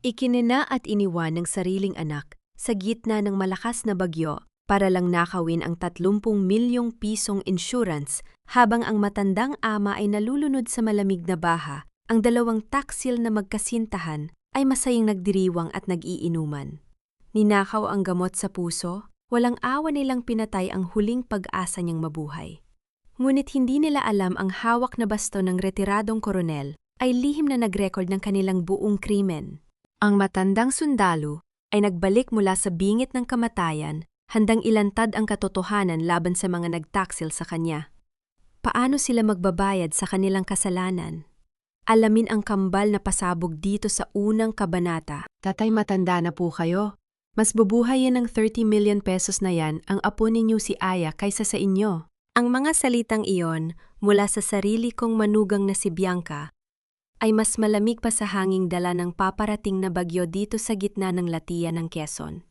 Ikinina at iniwan ng sariling anak sa gitna ng malakas na bagyo para lang nakawin ang 30 milyong pisong insurance habang ang matandang ama ay nalulunod sa malamig na baha. Ang dalawang taksil na magkasintahan ay masayang nagdiriwang at nag-iinuman. Ninakaw ang gamot sa puso, walang awa nilang pinatay ang huling pag-asa niyang mabuhay. Ngunit hindi nila alam ang hawak na baston ng retiradong koronel ay lihim na nag-record ng kanilang buong krimen. Ang matandang sundalo ay nagbalik mula sa bingit ng kamatayan, handang ilantad ang katotohanan laban sa mga nagtaksil sa kanya. Paano sila magbabayad sa kanilang kasalanan? Alamin ang kambal na pasabog dito sa unang kabanata. Tatay, matanda na po kayo. Mas bubuhayin ng 30 million pesos na yan ang apo ninyo si Aya kaysa sa inyo. Ang mga salitang iyon mula sa sarili kong manugang na si Bianca ay mas malamig pa sa hanging dala ng paparating na bagyo dito sa gitna ng latian ng Quezon.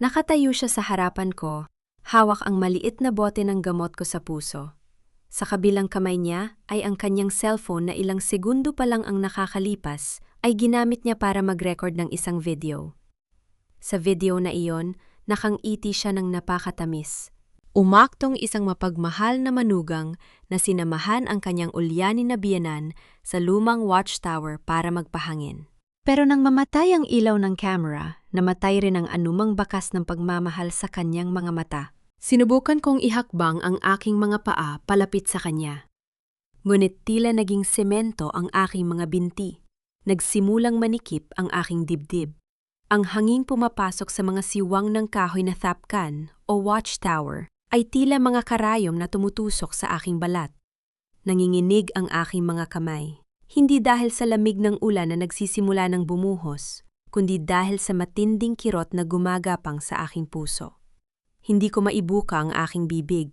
Nakatayo siya sa harapan ko, hawak ang maliit na bote ng gamot ko sa puso. Sa kabilang kamay niya ay ang kanyang cellphone na ilang segundo pa lang ang nakakalipas ay ginamit niya para mag-record ng isang video. Sa video na iyon, nakangiti siya ng napakatamis. Umaktong isang mapagmahal na manugang na sinamahan ang kanyang ulyanin na biyenan sa lumang watchtower para magpahangin. Pero nang mamatay ang ilaw ng camera, namatay rin ang anumang bakas ng pagmamahal sa kanyang mga mata. Sinubukan kong ihakbang ang aking mga paa palapit sa kanya. Ngunit tila naging semento ang aking mga binti. Nagsimulang manikip ang aking dibdib. Ang hanging pumapasok sa mga siwang ng kahoy na thapkan o watchtower ay tila mga karayom na tumutusok sa aking balat. Nanginginig ang aking mga kamay. Hindi dahil sa lamig ng ulan na nagsisimula ng bumuhos, kundi dahil sa matinding kirot na gumagapang sa aking puso. Hindi ko maibuka ang aking bibig.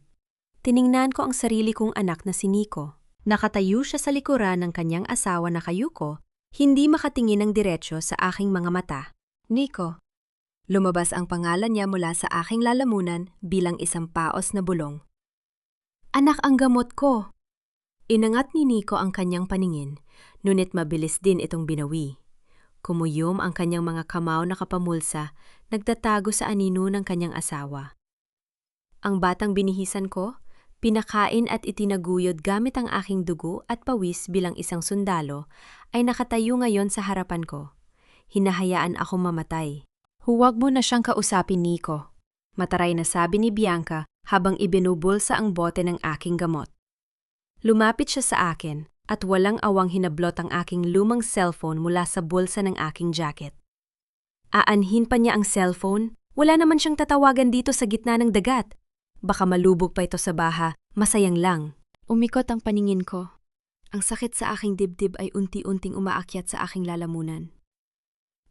Tiningnan ko ang sarili kong anak na si Nico. Nakatayo siya sa likuran ng kanyang asawa na Kayuko, hindi makatingin ng diretsyo sa aking mga mata. Nico. Lumabas ang pangalan niya mula sa aking lalamunan bilang isang paos na bulong. Anak, ang gamot ko! Inangat ni Nico ang kanyang paningin, ngunit mabilis din itong binawi. Kumuyom ang kanyang mga kamao na kapamulsa, nagtatago sa anino ng kanyang asawa. Ang batang binihisan ko, pinakain at itinaguyod gamit ang aking dugo at pawis bilang isang sundalo, ay nakatayo ngayon sa harapan ko. Hinahayaan ako mamatay. Huwag mo na siyang kausapin, Nico. Mataray na sabi ni Bianca habang ibinubulsa ang bote ng aking gamot. Lumapit siya sa akin at walang awang hinablot ang aking lumang cellphone mula sa bulsa ng aking jacket. Aanhin pa niya ang cellphone? Wala naman siyang tatawagan dito sa gitna ng dagat. Baka malubog pa ito sa baha, masayang lang. Umikot ang paningin ko. Ang sakit sa aking dibdib ay unti-unting umaakyat sa aking lalamunan.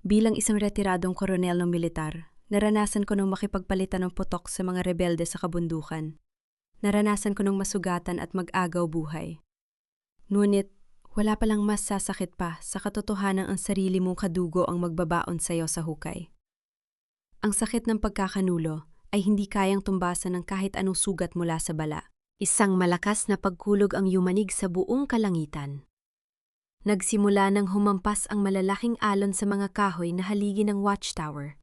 Bilang isang retiradong koronel ng militar, naranasan ko nung makipagpalitan ng putok sa mga rebelde sa kabundukan. Naranasan ko nung masugatan at mag-agaw buhay. Ngunit, wala palang mas sasakit pa sa katotohanan ang sarili mong kadugo ang magbabaon sa'yo sa hukay. Ang sakit ng pagkakanulo ay hindi kayang tumbasan ng kahit anong sugat mula sa bala. Isang malakas na pagkulog ang yumanig sa buong kalangitan. Nagsimula nang humampas ang malalaking alon sa mga kahoy na haligi ng watchtower.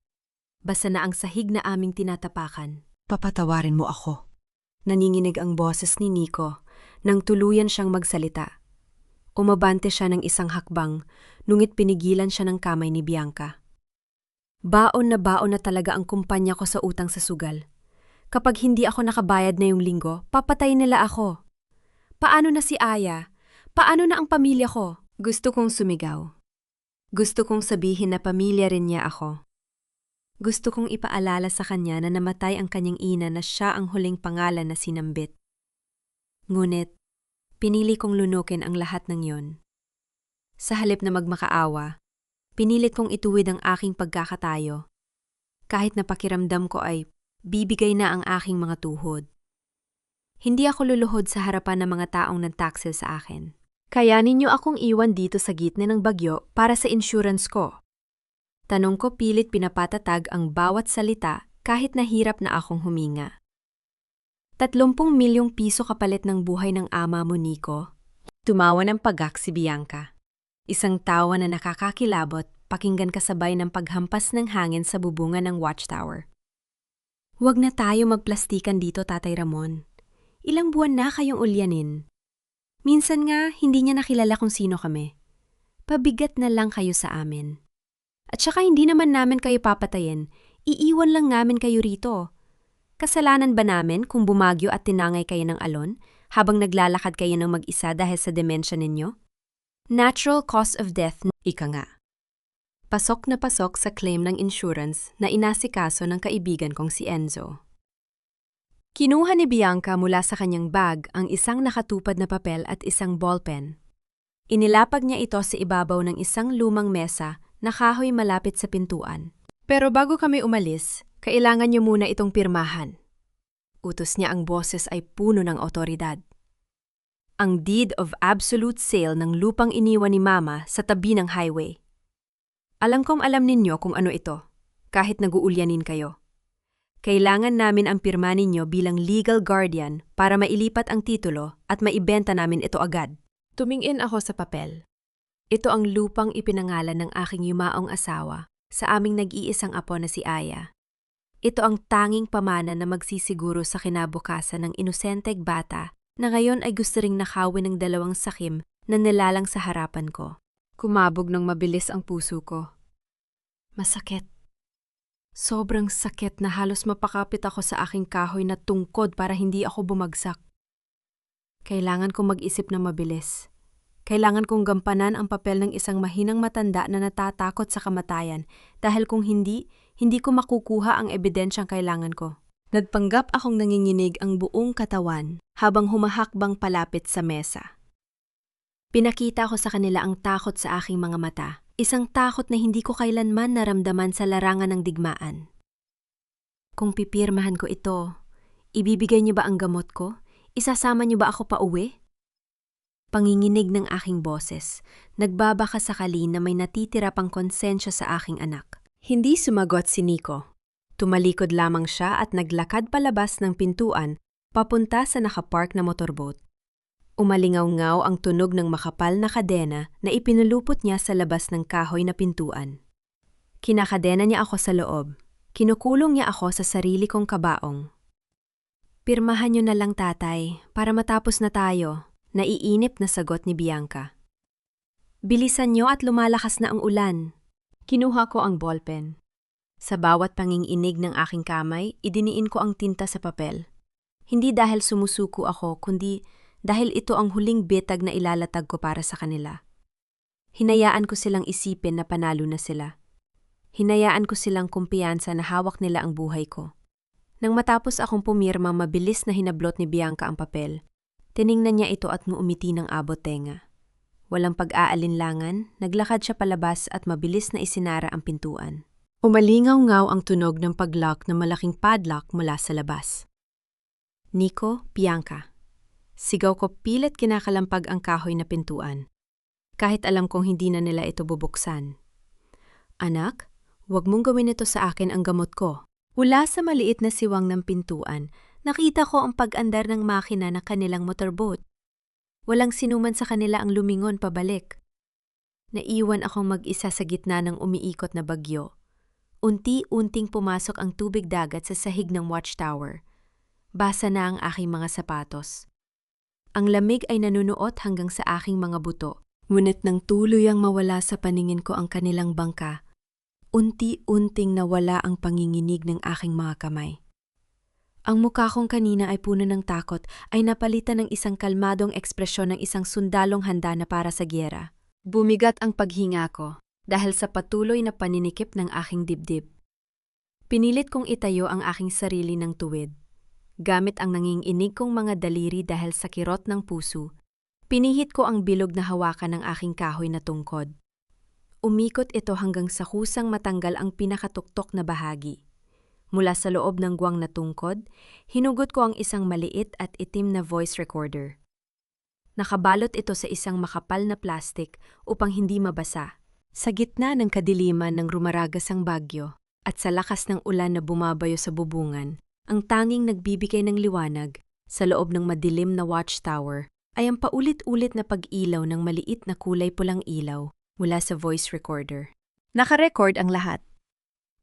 Basa na ang sahig na aming tinatapakan. Papatawarin mo ako. Nanginginig ang boses ni Nico nang tuluyan siyang magsalita. Umabante siya ng isang hakbang, nungit pinigilan siya ng kamay ni Bianca. Baon na talaga ang kumpanya ko sa utang sa sugal. Kapag hindi ako nakabayad na yung linggo, papatayin nila ako. Paano na si Aya? Paano na ang pamilya ko? Gusto kong sumigaw. Gusto kong sabihin na pamilya rin niya ako. Gusto kong ipaalala sa kanya na namatay ang kanyang ina na siya ang huling pangalan na sinambit. Ngunit, pinili kong lunukin ang lahat ng yon. Sa halip na magmakaawa, pinilit kong ituwid ang aking pagkakatayo. Kahit na pakiramdam ko ay bibigay na ang aking mga tuhod. Hindi ako luluhod sa harapan ng mga taong nagtaksil sa akin. Kaya ninyo akong iwan dito sa gitna ng bagyo para sa insurance ko. Tanong ko pilit pinapatatag ang bawat salita kahit nahirap na akong huminga. 30 milyong piso kapalit ng buhay ng ama mo, Nico. Tumawa ng pagak si Bianca. Isang tawa na nakakakilabot pakinggan kasabay ng paghampas ng hangin sa bubungan ng watchtower. Huwag na tayo magplastikan dito, Tatay Ramon. Ilang buwan na kayong ulyanin. Minsan nga, hindi niya nakilala kung sino kami. Pabigat na lang kayo sa amin. At saka hindi naman namin kayo papatayin, iiwan lang namin kayo rito. Kasalanan ba namin kung bumagyo at tinangay kayo ng alon habang naglalakad kayo ng mag-isa dahil sa demensya ninyo? Natural cause of death, ika nga. Pasok na pasok sa claim ng insurance na inasikaso ng kaibigan kong si Enzo. Kinuha ni Bianca mula sa kanyang bag ang isang nakatupad na papel at isang ballpen. Inilapag niya ito sa ibabaw ng isang lumang mesa na kahoy malapit sa pintuan. Pero bago kami umalis, kailangan niyo muna itong pirmahan. Utos niya, ang boses ay puno ng otoridad. Ang deed of absolute sale ng lupang iniwan ni Mama sa tabi ng highway. Alam kong alam ninyo kung ano ito, kahit nag-uulyanin kayo. Kailangan namin ang pirma ninyo bilang legal guardian para mailipat ang titulo at maibenta namin ito agad. Tumingin ako sa papel. Ito ang lupang ipinangalan ng aking yumaong asawa sa aming nag-iisang apo na si Aya. Ito ang tanging pamana na magsisiguro sa kinabukasan ng inosenteng bata na ngayon ay gusto ring nakawin ng dalawang sakim na nilalang sa harapan ko. Kumabog ng mabilis ang puso ko. Masakit. Sobrang sakit na halos mapakapit ako sa aking kahoy na tungkod para hindi ako bumagsak. Kailangan kong mag-isip na mabilis. Kailangan kong gampanan ang papel ng isang mahinang matanda na natatakot sa kamatayan dahil kung hindi ko makukuha ang ebidensyang kailangan ko. Nagpanggap akong nanginginig ang buong katawan habang humahakbang palapit sa mesa. Pinakita ko sa kanila ang takot sa aking mga mata. Isang takot na hindi ko kailanman naramdaman sa larangan ng digmaan. Kung pipirmahan ko ito, ibibigay niyo ba ang gamot ko? Isasama niyo ba ako pauwi? Panginginig ng aking boses, nagbabaka sakali na may natitira pang konsensya sa aking anak. Hindi sumagot si Nico. Tumalikod lamang siya at naglakad palabas ng pintuan papunta sa nakapark na motorboat. Umalingaw-ngaw ang tunog ng makapal na kadena na ipinulupot niya sa labas ng kahoy na pintuan. Kinakadena niya ako sa loob. Kinukulong niya ako sa sarili kong kabaong. Pirmahan niyo na lang, tatay, para matapos na tayo, naiinip na sagot ni Bianca. Bilisan niyo at lumalakas na ang ulan. Kinuha ko ang ballpen. Sa bawat panginginig ng aking kamay, idiniin ko ang tinta sa papel. Hindi dahil sumusuko ako, kundi dahil ito ang huling bitag na ilalatag ko para sa kanila. Hinayaan ko silang isipin na panalo na sila. Hinayaan ko silang kumpiyansa na hawak nila ang buhay ko. Nang matapos akong pumirma, mabilis na hinablot ni Bianca ang papel. Tiningnan niya ito at ngumiti ng abot tenga. Walang pag-aalinlangan, naglakad siya palabas at mabilis na isinara ang pintuan. Umalingaw-ngaw ang tunog ng pag-lock ng malaking padlock mula sa labas. Nico, Bianca. Sigaw ko pilit kinakalampag ang kahoy na pintuan. Kahit alam kong hindi na nila ito bubuksan. Anak, huwag mong gawin ito sa akin ang gamot ko. Mula sa maliit na siwang ng pintuan, nakita ko ang pag-andar ng makina ng kanilang motorboat. Walang sinuman sa kanila ang lumingon pabalik. Naiwan akong mag-isa sa gitna ng umiikot na bagyo. Unti-unting pumasok ang tubig dagat sa sahig ng watchtower. Basa na ang aking mga sapatos. Ang lamig ay nanunuot hanggang sa aking mga buto. Ngunit nang tuluyang mawala sa paningin ko ang kanilang bangka, unti-unting nawala ang panginginig ng aking mga kamay. Ang mukha kong kanina ay puno ng takot ay napalitan ng isang kalmadong ekspresyon ng isang sundalong handa na para sa giyera. Bumigat ang paghinga ko dahil sa patuloy na paninikip ng aking dibdib. Pinilit kong itayo ang aking sarili ng tuwid. Gamit ang nanginginig kong mga daliri dahil sa kirot ng puso, pinihit ko ang bilog na hawakan ng aking kahoy na tungkod. Umikot ito hanggang sa kusang matanggal ang pinakatuktok na bahagi. Mula sa loob ng guwang na tungkod, hinugot ko ang isang maliit at itim na voice recorder. Nakabalot ito sa isang makapal na plastik upang hindi mabasa. Sa gitna ng kadiliman ng rumaragas ang bagyo at sa lakas ng ulan na bumabayo sa bubungan, ang tanging nagbibigay ng liwanag sa loob ng madilim na watchtower ay ang paulit-ulit na pag-ilaw ng maliit na kulay pulang ilaw mula sa voice recorder. Nakarecord ang lahat.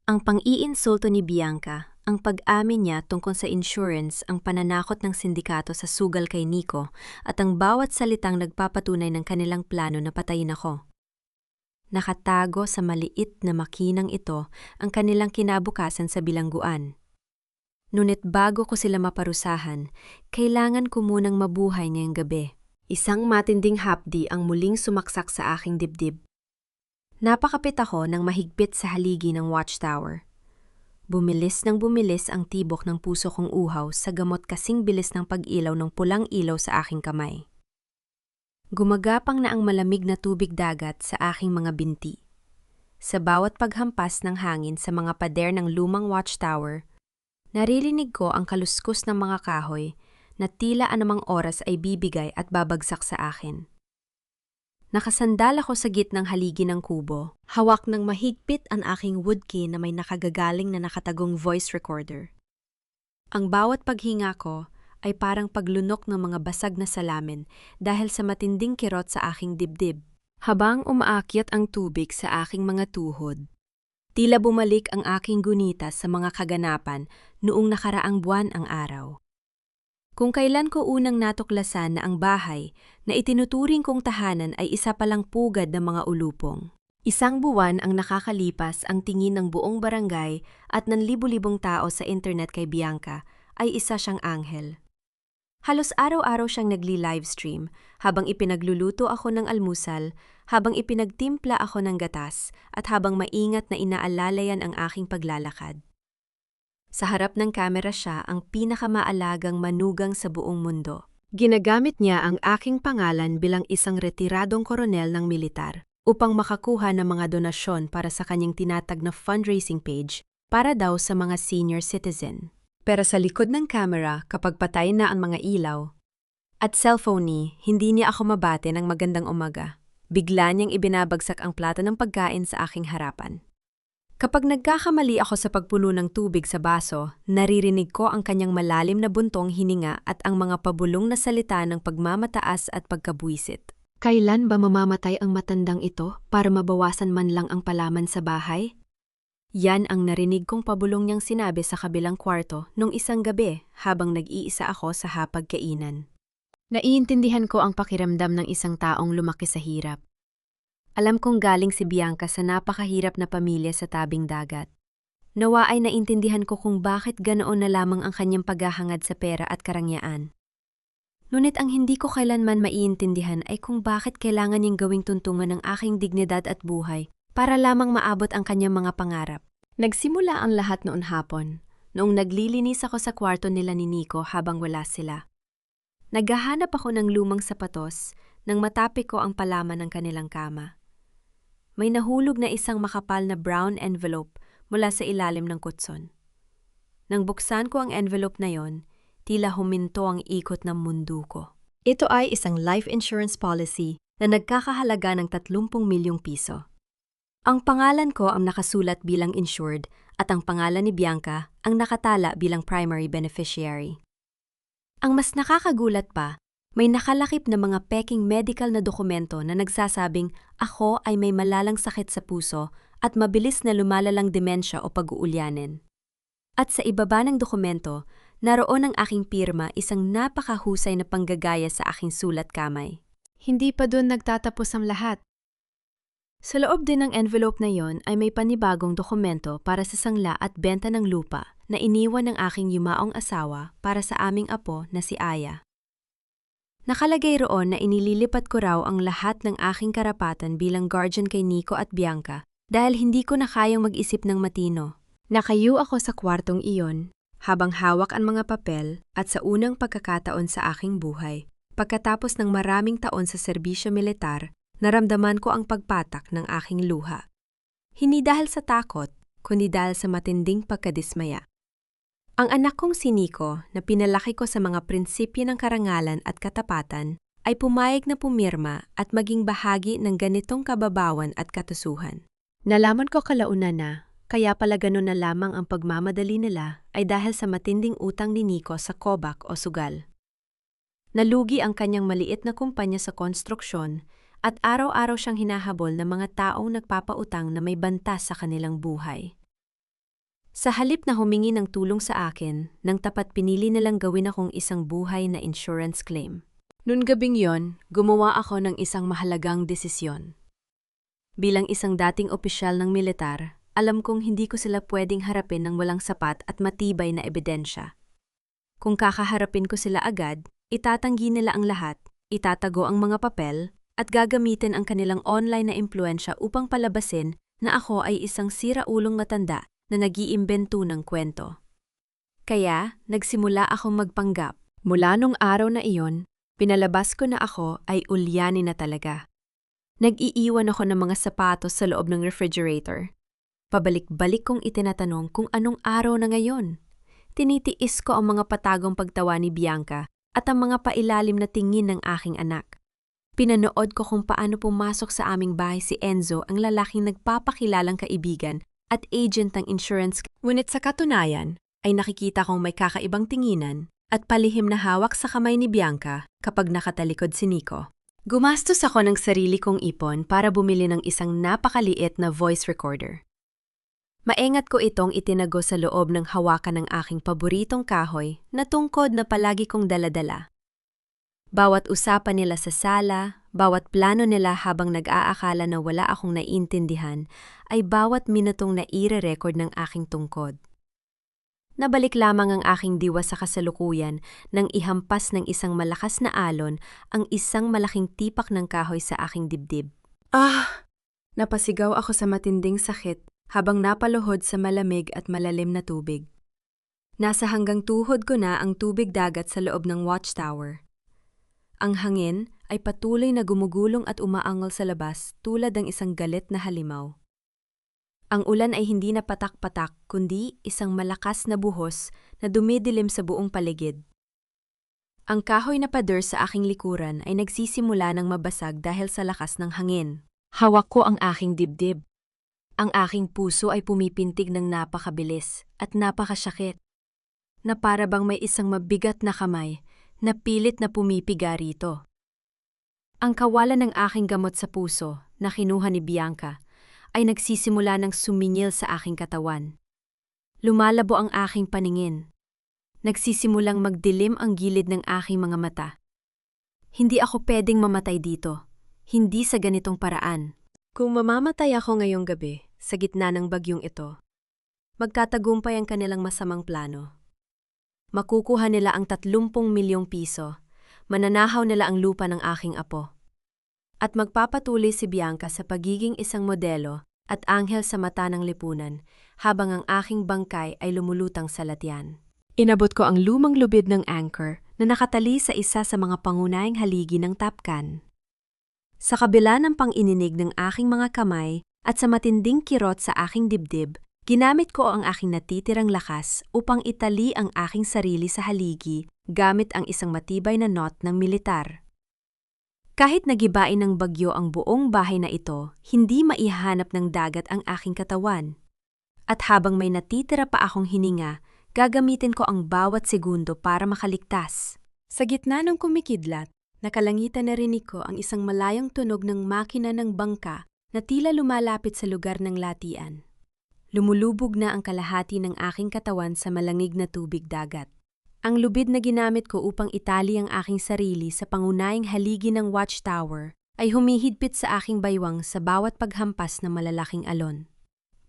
Ang pang-iinsulto ni Bianca, ang pag-amin niya tungkol sa insurance, ang pananakot ng sindikato sa sugal kay Nico, at ang bawat salitang nagpapatunay ng kanilang plano na patayin ako. Nakatago sa maliit na makinang ito ang kanilang kinabukasan sa bilangguan. Ngunit bago ko sila maparusahan, kailangan ko munang mabuhay ngayong gabi. Isang matinding hapdi ang muling sumaksak sa aking dibdib. Napakapit ako ng mahigpit sa haligi ng watchtower. Bumilis ng bumilis ang tibok ng puso kong uhaw sa gamot kasing bilis ng pag-ilaw ng pulang ilaw sa aking kamay. Gumagapang na ang malamig na tubig dagat sa aking mga binti. Sa bawat paghampas ng hangin sa mga pader ng lumang watchtower, naririnig ko ang kaluskos ng mga kahoy na tila anumang oras ay bibigay at babagsak sa akin. Nakasandal ako sa gitnang haligi ng kubo, hawak ng mahigpit ang aking woodkey na may nakagagaling na nakatagong voice recorder. Ang bawat paghinga ko ay parang paglunok ng mga basag na salamin dahil sa matinding kirot sa aking dibdib. Habang umaakyat ang tubig sa aking mga tuhod, tila bumalik ang aking gunita sa mga kaganapan noong nakaraang buwan ang araw. Kung kailan ko unang natuklasan na ang bahay na itinuturing kong tahanan ay isa palang pugad ng mga ulupong. Isang buwan ang nakakalipas ang tingin ng buong barangay at ng libu-libong tao sa internet kay Bianca ay isa siyang anghel. Halos araw-araw siyang nagli-livestream habang ipinagluluto ako ng almusal, habang ipinagtimpla ako ng gatas at habang maingat na inaalalayan ang aking paglalakad. Sa harap ng kamera siya ang pinakamaalagang manugang sa buong mundo. Ginagamit niya ang aking pangalan bilang isang retiradong koronel ng militar upang makakuha ng mga donasyon para sa kanyang tinatag na fundraising page para daw sa mga senior citizen. Pero sa likod ng kamera, kapag patay na ang mga ilaw at cellphone ni, hindi niya ako mabate ng magandang umaga. Bigla niyang ibinabagsak ang plato ng pagkain sa aking harapan. Kapag nagkakamali ako sa pagpuno ng tubig sa baso, naririnig ko ang kanyang malalim na buntong hininga at ang mga pabulong na salita ng pagmamataas at pagkabuisit. Kailan ba mamamatay ang matandang ito para mabawasan man lang ang palaman sa bahay? Yan ang narinig kong pabulong niyang sinabi sa kabilang kwarto nung isang gabi habang nag-iisa ako sa hapagkainan. Naiintindihan ko ang pakiramdam ng isang taong lumaki sa hirap. Alam kong galing si Bianca sa napakahirap na pamilya sa tabing dagat. Nawa ay naintindihan ko kung bakit ganoon na lamang ang kanyang paghahangad sa pera at karangyaan. Ngunit ang hindi ko kailanman maiintindihan ay kung bakit kailangan niyang gawing tuntungan ng aking dignidad at buhay para lamang maabot ang kanyang mga pangarap. Nagsimula ang lahat noon hapon, noong naglilinis ako sa kwarto nila ni Nico habang wala sila. Naghahanap ako ng lumang sapatos nang matapik ko ang palaman ng kanilang kama. May nahulog na isang makapal na brown envelope mula sa ilalim ng kutson. Nang buksan ko ang envelope na yon, tila huminto ang ikot ng mundo ko. Ito ay isang life insurance policy na nagkakahalaga ng 30 milyong piso. Ang pangalan ko ang nakasulat bilang insured at ang pangalan ni Bianca ang nakatala bilang primary beneficiary. Ang mas nakakagulat pa, may nakalakip na mga peking medical na dokumento na nagsasabing ako ay may malalang sakit sa puso at mabilis na lumalalang demensya o pag-uulyanin. At sa ibaba ng dokumento, naroon ang aking pirma, isang napakahusay na panggagaya sa aking sulat kamay. Hindi pa doon nagtatapos ang lahat. Sa loob din ng envelope na yon ay may panibagong dokumento para sa sangla at benta ng lupa na iniwan ng aking yumaong asawa para sa aming apo na si Aya. Nakalagay roon na inililipat ko raw ang lahat ng aking karapatan bilang guardian kay Nico at Bianca dahil hindi ko na kayang mag-isip ng matino. Nakayo ako sa kwartong iyon habang hawak ang mga papel at sa unang pagkakataon sa aking buhay. Pagkatapos ng maraming taon sa serbisyo militar, naramdaman ko ang pagpatak ng aking luha. Hindi dahil sa takot, kundi dahil sa matinding pagkadismaya. Ang anak kong si Nico, na pinalaki ko sa mga prinsipyo ng karangalan at katapatan, ay pumayag na pumirma at maging bahagi ng ganitong kababawan at katusuhan. Nalaman ko kalaunan na, kaya pala ganun na lamang ang pagmamadali nila ay dahil sa matinding utang ni Nico sa kobak o sugal. Nalugi ang kanyang maliit na kumpanya sa konstruksyon at araw-araw siyang hinahabol ng mga taong nagpapautang na may banta sa kanilang buhay. Sa halip na humingi ng tulong sa akin, nang tapat pinili nilang gawin akong isang buhay na insurance claim. Noon gabing yon, gumawa ako ng isang mahalagang desisyon. Bilang isang dating opisyal ng militar, alam kong hindi ko sila pwedeng harapin ng walang sapat at matibay na ebidensya. Kung kakaharapin ko sila agad, itatanggi nila ang lahat, itatago ang mga papel, at gagamitin ang kanilang online na impluensya upang palabasin na ako ay isang siraulong matanda na nag-iimbento ng kwento. Kaya, nagsimula akong magpanggap. Mula nung araw na iyon, pinalabas ko na ako ay ulyanin na talaga. Nag-iiwan ako ng mga sapatos sa loob ng refrigerator. Pabalik-balik kong itinatanong kung anong araw na ngayon. Tinitiis ko ang mga patagong pagtawa ni Bianca at ang mga pailalim na tingin ng aking anak. Pinanood ko kung paano pumasok sa aming bahay si Enzo, ang lalaking nagpapakilalang kaibigan at agent ng insurance. Ngunit sa katunayan, ay nakikita kong may kakaibang tinginan at palihim na hawak sa kamay ni Bianca kapag nakatalikod si Nico. Gumastos ako ng sarili kong ipon para bumili ng isang napakaliit na voice recorder. Maingat ko itong itinago sa loob ng hawakan ng aking paboritong kahoy na tungkod na palagi kong daladala. Bawat usapan nila sa sala, bawat plano nila habang nag-aakala na wala akong naiintindihan, ay bawat minutong naire-record ng aking tungkod. Nabalik lamang ang aking diwa sa kasalukuyan nang ihampas ng isang malakas na alon ang isang malaking tipak ng kahoy sa aking dibdib. Napasigaw ako sa matinding sakit habang napaluhod sa malamig at malalim na tubig. Nasa hanggang tuhod ko na ang tubig dagat sa loob ng watchtower. Ang hangin ay patuloy na gumugulong at umaangal sa labas tulad ng isang galit na halimaw. Ang ulan ay hindi na patak-patak kundi isang malakas na buhos na dumidilim sa buong paligid. Ang kahoy na pader sa aking likuran ay nagsisimula ng mabasag dahil sa lakas ng hangin. Hawak ko ang aking dibdib. Ang aking puso ay pumipintig ng napakabilis at napakasakit, na para bang may isang mabigat na kamay na pilit na pumipiga rito. Ang kawalan ng aking gamot sa puso na kinuha ni Bianca ay nagsisimula ng sumingil sa aking katawan. Lumalabo ang aking paningin. Nagsisimulang magdilim ang gilid ng aking mga mata. Hindi ako pwedeng mamatay dito. Hindi sa ganitong paraan. Kung mamamatay ako ngayong gabi sa gitna ng bagyong ito, magtatagumpay ang kanilang masamang plano. Makukuha nila ang 30 milyong piso, mananahaw nila ang lupa ng aking apo. At magpapatuloy si Bianca sa pagiging isang modelo at anghel sa mata ng lipunan habang ang aking bangkay ay lumulutang sa latyan. Inabot ko ang lumang lubid ng anchor na nakatali sa isa sa mga pangunahing haligi ng tapkan. Sa kabila ng pang-ininig ng aking mga kamay at sa matinding kirot sa aking dibdib, ginamit ko ang aking natitirang lakas upang itali ang aking sarili sa haligi gamit ang isang matibay na knot ng militar. Kahit nagibain ng bagyo ang buong bahay na ito, hindi maihanap ng dagat ang aking katawan. At habang may natitira pa akong hininga, gagamitin ko ang bawat segundo para makaligtas. Sa gitna ng kumikidlat, nakalangitan na rinig ko ang isang malayong tunog ng makina ng bangka na tila lumalapit sa lugar ng latian. Lumulubog na ang kalahati ng aking katawan sa malangig na tubig dagat. Ang lubid na ginamit ko upang itali ang aking sarili sa pangunahing haligi ng watchtower ay humihigpit sa aking baywang sa bawat paghampas ng malalaking alon.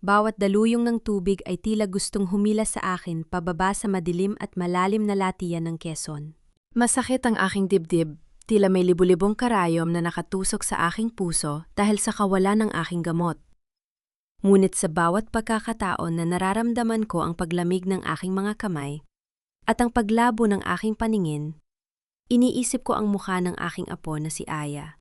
Bawat daluyong ng tubig ay tila gustong humila sa akin pababa sa madilim at malalim na latian ng Quezon. Masakit ang aking dibdib, tila may libu-libong karayom na nakatusok sa aking puso dahil sa kawalan ng aking gamot. Ngunit sa bawat pagkakataon na nararamdaman ko ang paglamig ng aking mga kamay at ang paglabo ng aking paningin, iniisip ko ang mukha ng aking apo na si Aya.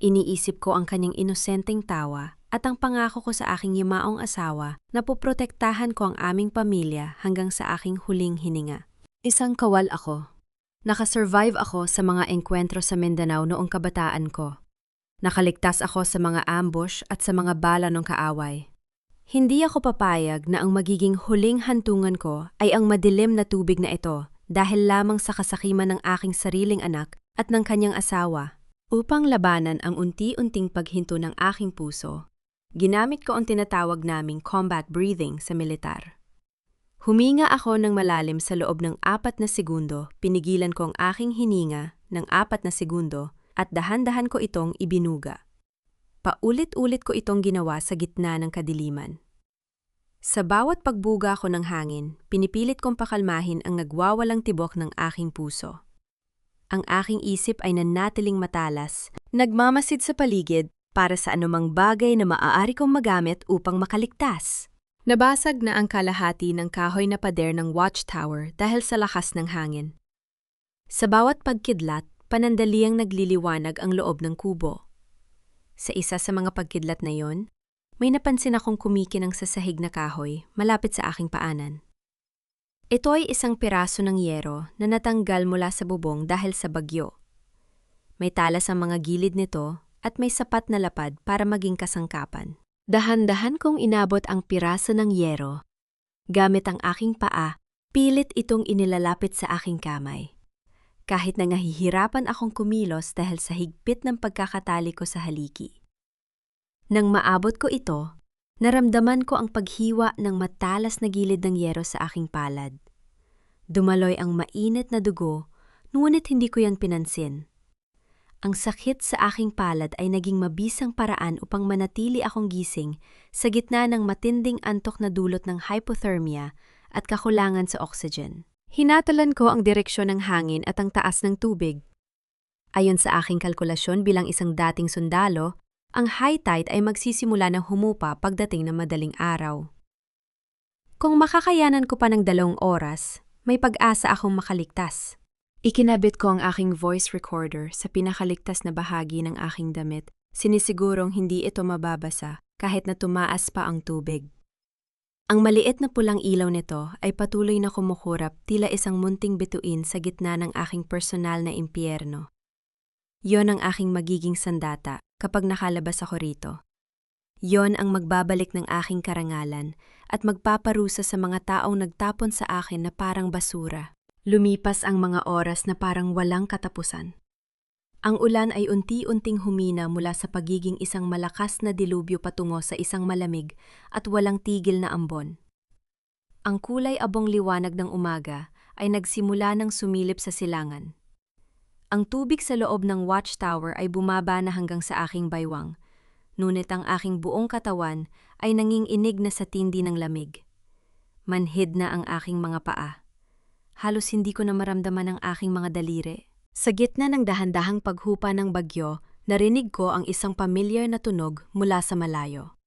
Iniisip ko ang kanyang inosenteng tawa at ang pangako ko sa aking yumaong asawa na poprotektahan ko ang aming pamilya hanggang sa aking huling hininga. Isang kawal ako. Nakasurvive ako sa mga engkwentro sa Mindanao noong kabataan ko. Nakaligtas ako sa mga ambush at sa mga bala ng kaaway. Hindi ako papayag na ang magiging huling hantungan ko ay ang madilim na tubig na ito dahil lamang sa kasakiman ng aking sariling anak at ng kanyang asawa. Upang labanan ang unti-unting paghinto ng aking puso, ginamit ko ang tinatawag naming combat breathing sa militar. Huminga ako ng malalim sa loob ng 4 na segundo, pinigilan ko ang aking hininga ng 4 na segundo at dahan-dahan ko itong ibinuga. Paulit-ulit ko itong ginawa sa gitna ng kadiliman. Sa bawat pagbuga ko ng hangin, pinipilit kong pakalmahin ang nagwawalang tibok ng aking puso. Ang aking isip ay nanatiling matalas, nagmamasid sa paligid para sa anumang bagay na maaari kong magamit upang makaligtas. Nabasag na ang kalahati ng kahoy na pader ng watchtower dahil sa lakas ng hangin. Sa bawat pagkidlat, panandaliang nagliliwanag ang loob ng kubo. Sa isa sa mga pagkidlat na yon, may napansin akong kumikinang sa sahig na kahoy malapit sa aking paanan. Ito ay isang piraso ng yero na natanggal mula sa bubong dahil sa bagyo. May talas ang mga gilid nito at may sapat na lapad para maging kasangkapan. Dahan-dahan kong inabot ang piraso ng yero. Gamit ang aking paa, pilit itong inilalapit sa aking kamay. Kahit na nahihirapan akong kumilos dahil sa higpit ng pagkakatali ko sa haligi. Nang maabot ko ito, naramdaman ko ang paghiwa ng matalas na gilid ng yero sa aking palad. Dumaloy ang mainit na dugo, ngunit hindi ko yan pinansin. Ang sakit sa aking palad ay naging mabisang paraan upang manatili akong gising sa gitna ng matinding antok na dulot ng hypothermia at kakulangan sa oxygen. Hinatalan ko ang direksyon ng hangin at ang taas ng tubig. Ayon sa aking kalkulasyon bilang isang dating sundalo, ang high tide ay magsisimula ng humupa pagdating ng madaling araw. Kung makakayanan ko pa ng 2 oras, may pag-asa akong makaligtas. Ikinabit ko ang aking voice recorder sa pinakaligtas na bahagi ng aking damit, sinisigurong hindi ito mababasa kahit na tumaas pa ang tubig. Ang maliit na pulang ilaw nito ay patuloy na kumukurap tila isang munting bituin sa gitna ng aking personal na impyerno. Yon ang aking magiging sandata kapag nakalabas ako rito. Yon ang magbabalik ng aking karangalan at magpaparusa sa mga taong nagtapon sa akin na parang basura. Lumipas ang mga oras na parang walang katapusan. Ang ulan ay unti-unting humina mula sa pagiging isang malakas na dilubyo patungo sa isang malamig at walang tigil na ambon. Ang kulay abong liwanag ng umaga ay nagsimula ng sumilip sa silangan. Ang tubig sa loob ng watchtower ay bumaba na hanggang sa aking baywang, ngunit ang aking buong katawan ay nanginginig na sa tindi ng lamig. Manhid na ang aking mga paa. Halos hindi ko na maramdaman ang aking mga daliri. Sa gitna ng dahan-dahang paghupa ng bagyo, narinig ko ang isang pamilyar na tunog mula sa malayo.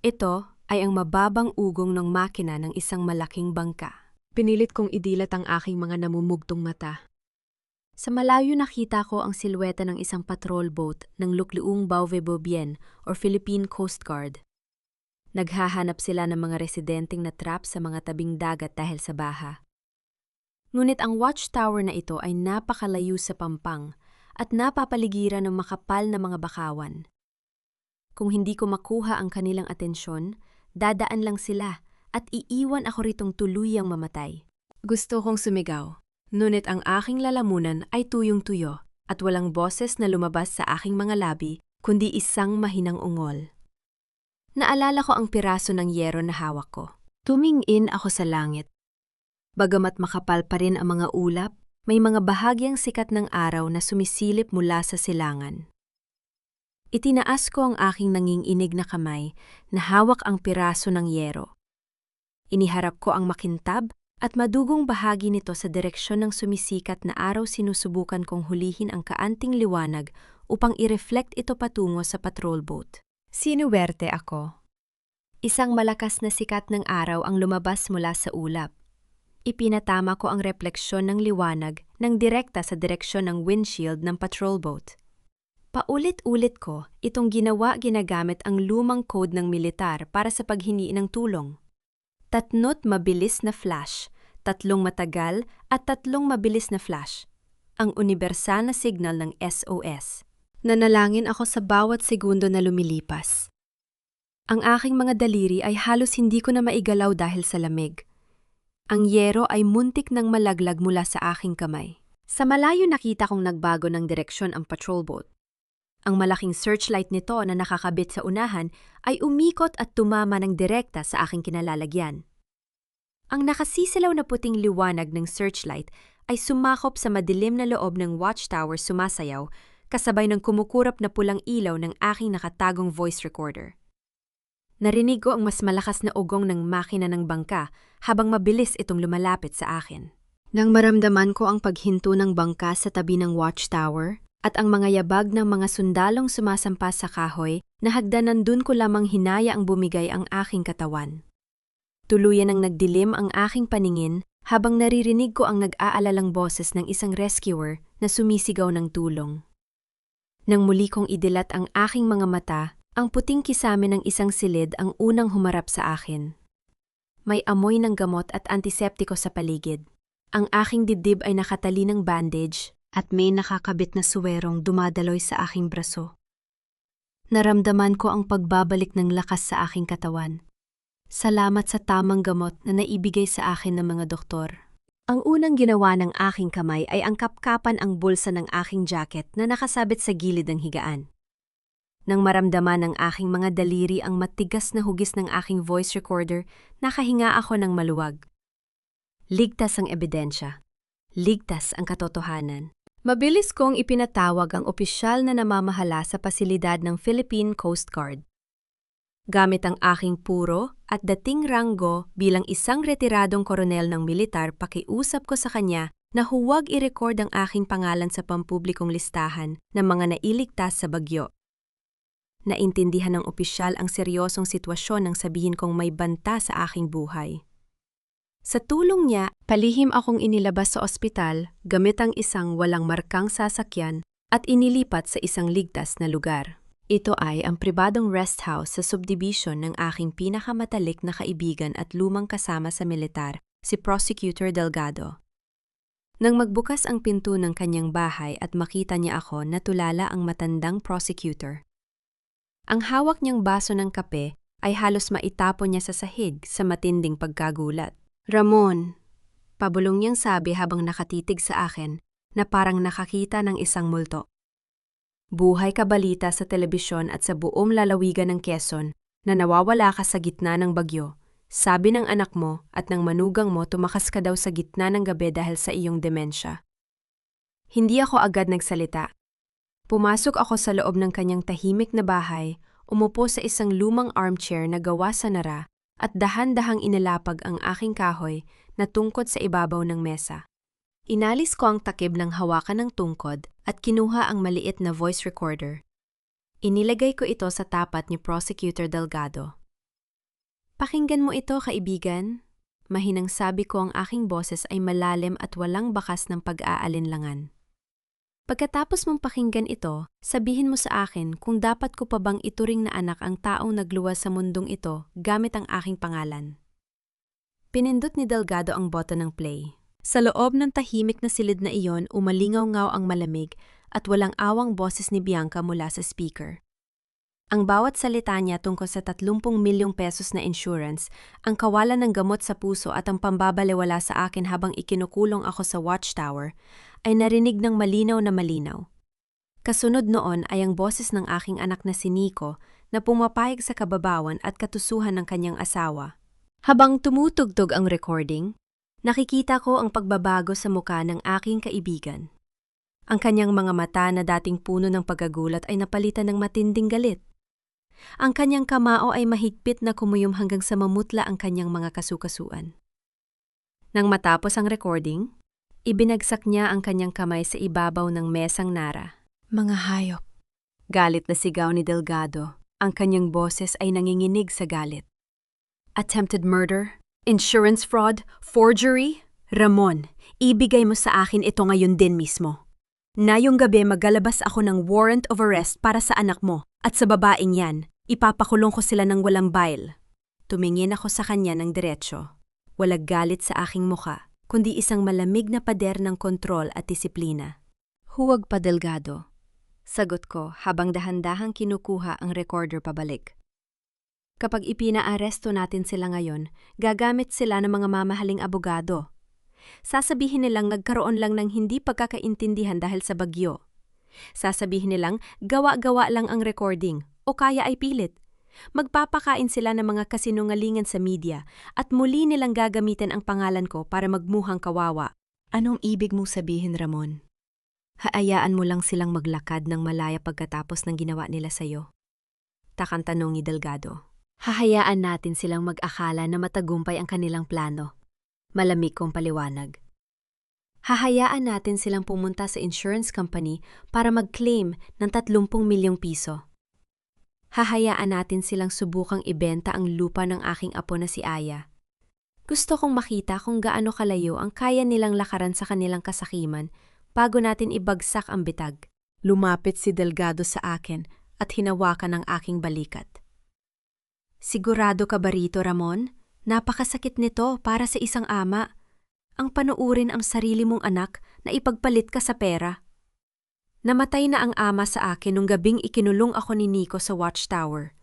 Ito ay ang mababang ugong ng makina ng isang malaking bangka. Pinilit kong idilat ang aking mga namumugtong mata. Sa malayo nakita ko ang silweta ng isang patrol boat ng Lukluong Bauve Bobien or Philippine Coast Guard. Naghahanap sila ng mga residenteng natrap sa mga tabing dagat dahil sa baha. Ngunit ang watchtower na ito ay napakalayo sa pampang at napapaligiran ng makapal na mga bakawan. Kung hindi ko makuha ang kanilang atensyon, dadaan lang sila at iiwan ako ritong tuluyang mamatay. Gusto kong sumigaw, ngunit ang aking lalamunan ay tuyong-tuyo at walang boses na lumabas sa aking mga labi kundi isang mahinang ungol. Naalala ko ang piraso ng yero na hawak ko. Tumingin ako sa langit. Bagamat makapal pa rin ang mga ulap, may mga bahagyang sikat ng araw na sumisilip mula sa silangan. Itinaas ko ang aking nanginginig na kamay na hawak ang piraso ng yero. Iniharap ko ang makintab at madugong bahagi nito sa direksyon ng sumisikat na araw. Sinusubukan kong hulihin ang kaanting liwanag upang i-reflect ito patungo sa patrol boat. Sinuwerte ako. Isang malakas na sikat ng araw ang lumabas mula sa ulap. Ipinatama ko ang refleksyon ng liwanag ng direkta sa direksyon ng windshield ng patrol boat. Paulit-ulit ko itong ginagamit ang lumang code ng militar para sa paghingi ng tulong. 3 mabilis na flash, 3 matagal at 3 mabilis na flash. Ang universal na signal ng SOS. Nanalangin ako sa bawat segundo na lumilipas. Ang aking mga daliri ay halos hindi ko na maigalaw dahil sa lamig. Ang yero ay muntik nang malaglag mula sa aking kamay. Sa malayo nakita kong nagbago ng direksyon ang patrol boat. Ang malaking searchlight nito na nakakabit sa unahan ay umikot at tumama ng direkta sa aking kinalalagyan. Ang nakasisilaw na puting liwanag ng searchlight ay sumakop sa madilim na loob ng watchtower sumasayaw, kasabay ng kumukurap na pulang ilaw ng aking nakatagong voice recorder. Narinig ko ang mas malakas na ugong ng makina ng bangka habang mabilis itong lumalapit sa akin. Nang maramdaman ko ang paghinto ng bangka sa tabi ng watchtower at ang mga yabag ng mga sundalong sumasampa sa kahoy, nahagdanan dun ko lamang hinaya ang bumigay ang aking katawan. Tuluyan ang nagdilim ang aking paningin habang naririnig ko ang nag-aalalang boses ng isang rescuer na sumisigaw ng tulong. Nang muli kong idilat ang aking mga mata, ang puting kisame ng isang silid ang unang humarap sa akin. May amoy ng gamot at antiseptiko sa paligid. Ang aking dibdib ay nakatali ng bandage at may nakakabit na suwerong dumadaloy sa aking braso. Naramdaman ko ang pagbabalik ng lakas sa aking katawan. Salamat sa tamang gamot na naibigay sa akin ng mga doktor. Ang unang ginawa ng aking kamay ay ang kapkapan ang bulsa ng aking jacket na nakasabit sa gilid ng higaan. Nang maramdaman ng aking mga daliri ang matigas na hugis ng aking voice recorder, nakahinga ako ng maluwag. Ligtas ang ebidensya. Ligtas ang katotohanan. Mabilis kong ipinatawag ang opisyal na namamahala sa pasilidad ng Philippine Coast Guard. Gamit ang aking puro at dating ranggo bilang isang retiradong koronel ng militar, pakiusap ko sa kanya na huwag i-record ang aking pangalan sa pampublikong listahan ng mga nailigtas sa bagyo. Naintindihan ng opisyal ang seryosong sitwasyon nang sabihin kong may banta sa aking buhay. Sa tulong niya, palihim akong inilabas sa ospital gamit ang isang walang markang sasakyan at inilipat sa isang ligtas na lugar. Ito ay ang pribadong rest house sa subdivision ng aking pinakamatalik na kaibigan at lumang kasama sa militar, si Prosecutor Delgado. Nang magbukas ang pinto ng kanyang bahay at makita niya ako, natulala ang matandang prosecutor. Ang hawak niyang baso ng kape ay halos maitapon niya sa sahig sa matinding pagkagulat. "Ramon," pabulong niyang sabi habang nakatitig sa akin na parang nakakita ng isang multo. "Buhay ka balita sa telebisyon at sa buong lalawigan ng Quezon na nawawala ka sa gitna ng bagyo. Sabi ng anak mo at ng manugang mo tumakas ka daw sa gitna ng gabi dahil sa iyong demensya." Hindi ako agad nagsalita. Pumasok ako sa loob ng kanyang tahimik na bahay, umupo sa isang lumang armchair na gawa sa nara at dahan-dahang inilapag ang aking kahoy na tungkod sa ibabaw ng mesa. Inalis ko ang takip ng hawakan ng tungkod at kinuha ang maliit na voice recorder. Inilagay ko ito sa tapat ni Prosecutor Delgado. "Pakinggan mo ito, kaibigan." Mahinang sabi ko, ang aking boses ay malalim at walang bakas ng pag-aalinlangan. "Pagkatapos mong pakinggan ito, sabihin mo sa akin kung dapat ko pa bang ituring na anak ang taong nagluwas sa mundong ito gamit ang aking pangalan." Pinindot ni Delgado ang button ng play. Sa loob ng tahimik na silid na iyon, umalingaw-ngaw ang malamig at walang awang boses ni Bianca mula sa speaker. Ang bawat salita niya tungkol sa 30 milyong pesos na insurance, ang kawalan ng gamot sa puso at ang pambabalewala sa akin habang ikinukulong ako sa watchtower, ay narinig ng malinaw na malinaw. Kasunod noon ay ang boses ng aking anak na si Nico na pumapayag sa kababawan at katusuhan ng kanyang asawa. Habang tumutugtog ang recording, nakikita ko ang pagbabago sa muka ng aking kaibigan. Ang kanyang mga mata na dating puno ng pagkagulat ay napalitan ng matinding galit. Ang kanyang kamao ay mahigpit na kumuyom hanggang sa mamutla ang kanyang mga kasukasuan. Nang matapos ang recording, ibinagsak niya ang kanyang kamay sa ibabaw ng mesang nara. "Mga hayop!" Galit na sigaw ni Delgado. Ang kanyang boses ay nanginginig sa galit. "Attempted murder? Insurance fraud? Forgery? Ramon, ibigay mo sa akin ito ngayon din mismo. Ngayong gabi maglalabas ako ng warrant of arrest para sa anak mo at sa babaeng yan. Ipapakulong ko sila ng walang bail." Tumingin ako sa kanya ng diretsyo. Walang galit sa aking muka, kundi isang malamig na pader ng kontrol at disiplina. "Huwag pa, Delgado," sagot ko habang dahan-dahang kinukuha ang recorder pabalik. "Kapag ipinaaresto natin sila ngayon, gagamit sila ng mga mamahaling abogado. Sasabihin nilang nagkaroon lang ng hindi pagkakaintindihan dahil sa bagyo. Sasabihin nilang gawa-gawa lang ang recording o kaya ay pilit. Magpapakain sila ng mga kasinungalingan sa media at muli nilang gagamitin ang pangalan ko para magmuhang kawawa. Anong ibig mong sabihin, Ramon? Haayaan mo lang silang maglakad ng malaya pagkatapos ng ginawa nila sa'yo? Takang tanong ni Delgado. Hahayaan natin silang mag-akala na matagumpay ang kanilang plano. Malamig kong paliwanag. Hahayaan natin silang pumunta sa insurance company para mag-claim ng 30 milyong piso. Hahayaan natin silang subukang ibenta ang lupa ng aking apo na si Aya. Gusto kong makita kung gaano kalayo ang kaya nilang lakaran sa kanilang kasakiman bago natin ibagsak ang bitag. Lumapit si Delgado sa akin at hinawakan ang aking balikat. Sigurado ka ba rito, Ramon? Napakasakit nito para sa isang ama. Ang panuurin ang sarili mong anak na ipagpalit ka sa pera. Namatay na ang ama sa akin nung gabing ikinulong ako ni Nico sa watchtower.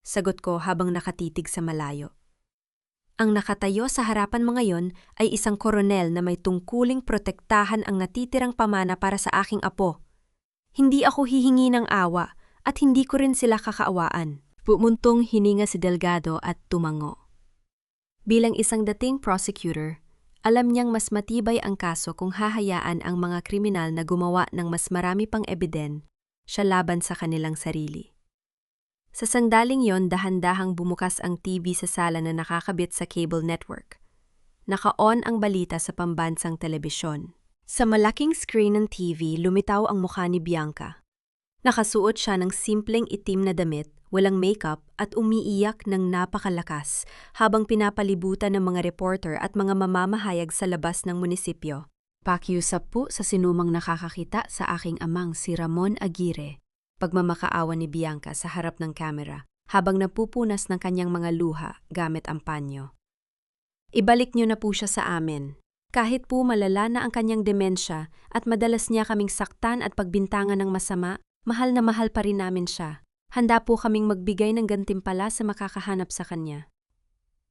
Sagot ko habang nakatitig sa malayo. Ang nakatayo sa harapan mo ngayon ay isang koronel na may tungkuling protektahan ang natitirang pamana para sa aking apo. Hindi ako hihingi ng awa at hindi ko rin sila kakaawaan. Pumuntong hininga si Delgado at tumango. Bilang isang dating prosecutor, alam niyang mas matibay ang kaso kung hahayaan ang mga kriminal na gumawa ng mas marami pang ebidensya laban sa kanilang sarili. Sa sangdaling yon, dahan-dahang bumukas ang TV sa sala na nakakabit sa cable network. Naka-on ang balita sa pambansang telebisyon. Sa malaking screen ng TV, lumitaw ang mukha ni Bianca. Nakasuot siya ng simpleng itim na damit, walang makeup at umiiyak ng napakalakas habang pinapalibutan ng mga reporter at mga mamamahayag sa labas ng munisipyo. Pakiusap po sa sinumang nakakakita sa aking amang si Ramon Aguirre. Pagmamakaawa ni Bianca sa harap ng kamera habang napupunas ng kanyang mga luha gamit ang panyo. Ibalik niyo na po siya sa amin. Kahit po malala na ang kanyang demensya at madalas niya kaming saktan at pagbintangan ng masama, mahal na mahal pa rin namin siya. Handa po kaming magbigay ng gantimpala sa makakahanap sa kanya.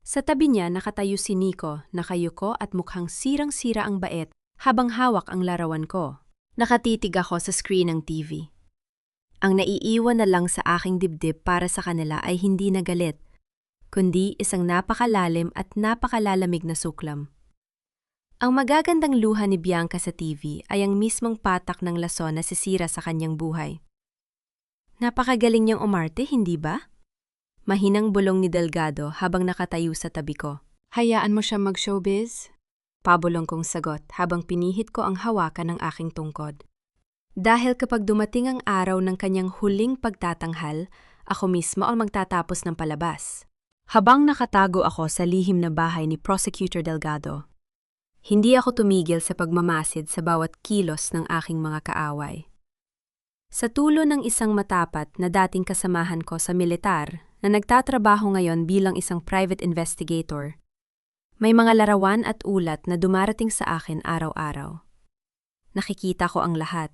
Sa tabi niya nakatayo si Nico, nakayuko at mukhang sirang-sira ang bait habang hawak ang larawan ko. Nakatitig ako sa screen ng TV. Ang naiiwan na lang sa aking dibdib para sa kanila ay hindi na galit, kundi isang napakalalim at napakalalamig na suklam. Ang magagandang luha ni Bianca sa TV ay ang mismong patak ng lason na sisira sa kanyang buhay. Napakagaling niyang umarte, hindi ba? Mahinang bulong ni Delgado habang nakatayo sa tabi ko. Hayaan mo siya mag-showbiz? Pabulong kong sagot habang pinihit ko ang hawakan ng aking tungkod. Dahil kapag dumating ang araw ng kanyang huling pagtatanghal, ako mismo ang magtatapos ng palabas. Habang nakatago ako sa lihim na bahay ni Prosecutor Delgado, hindi ako tumigil sa pagmamasid sa bawat kilos ng aking mga kaaway. Sa tulo ng isang matapat na dating kasamahan ko sa militar na nagtatrabaho ngayon bilang isang private investigator, may mga larawan at ulat na dumarating sa akin araw-araw. Nakikita ko ang lahat.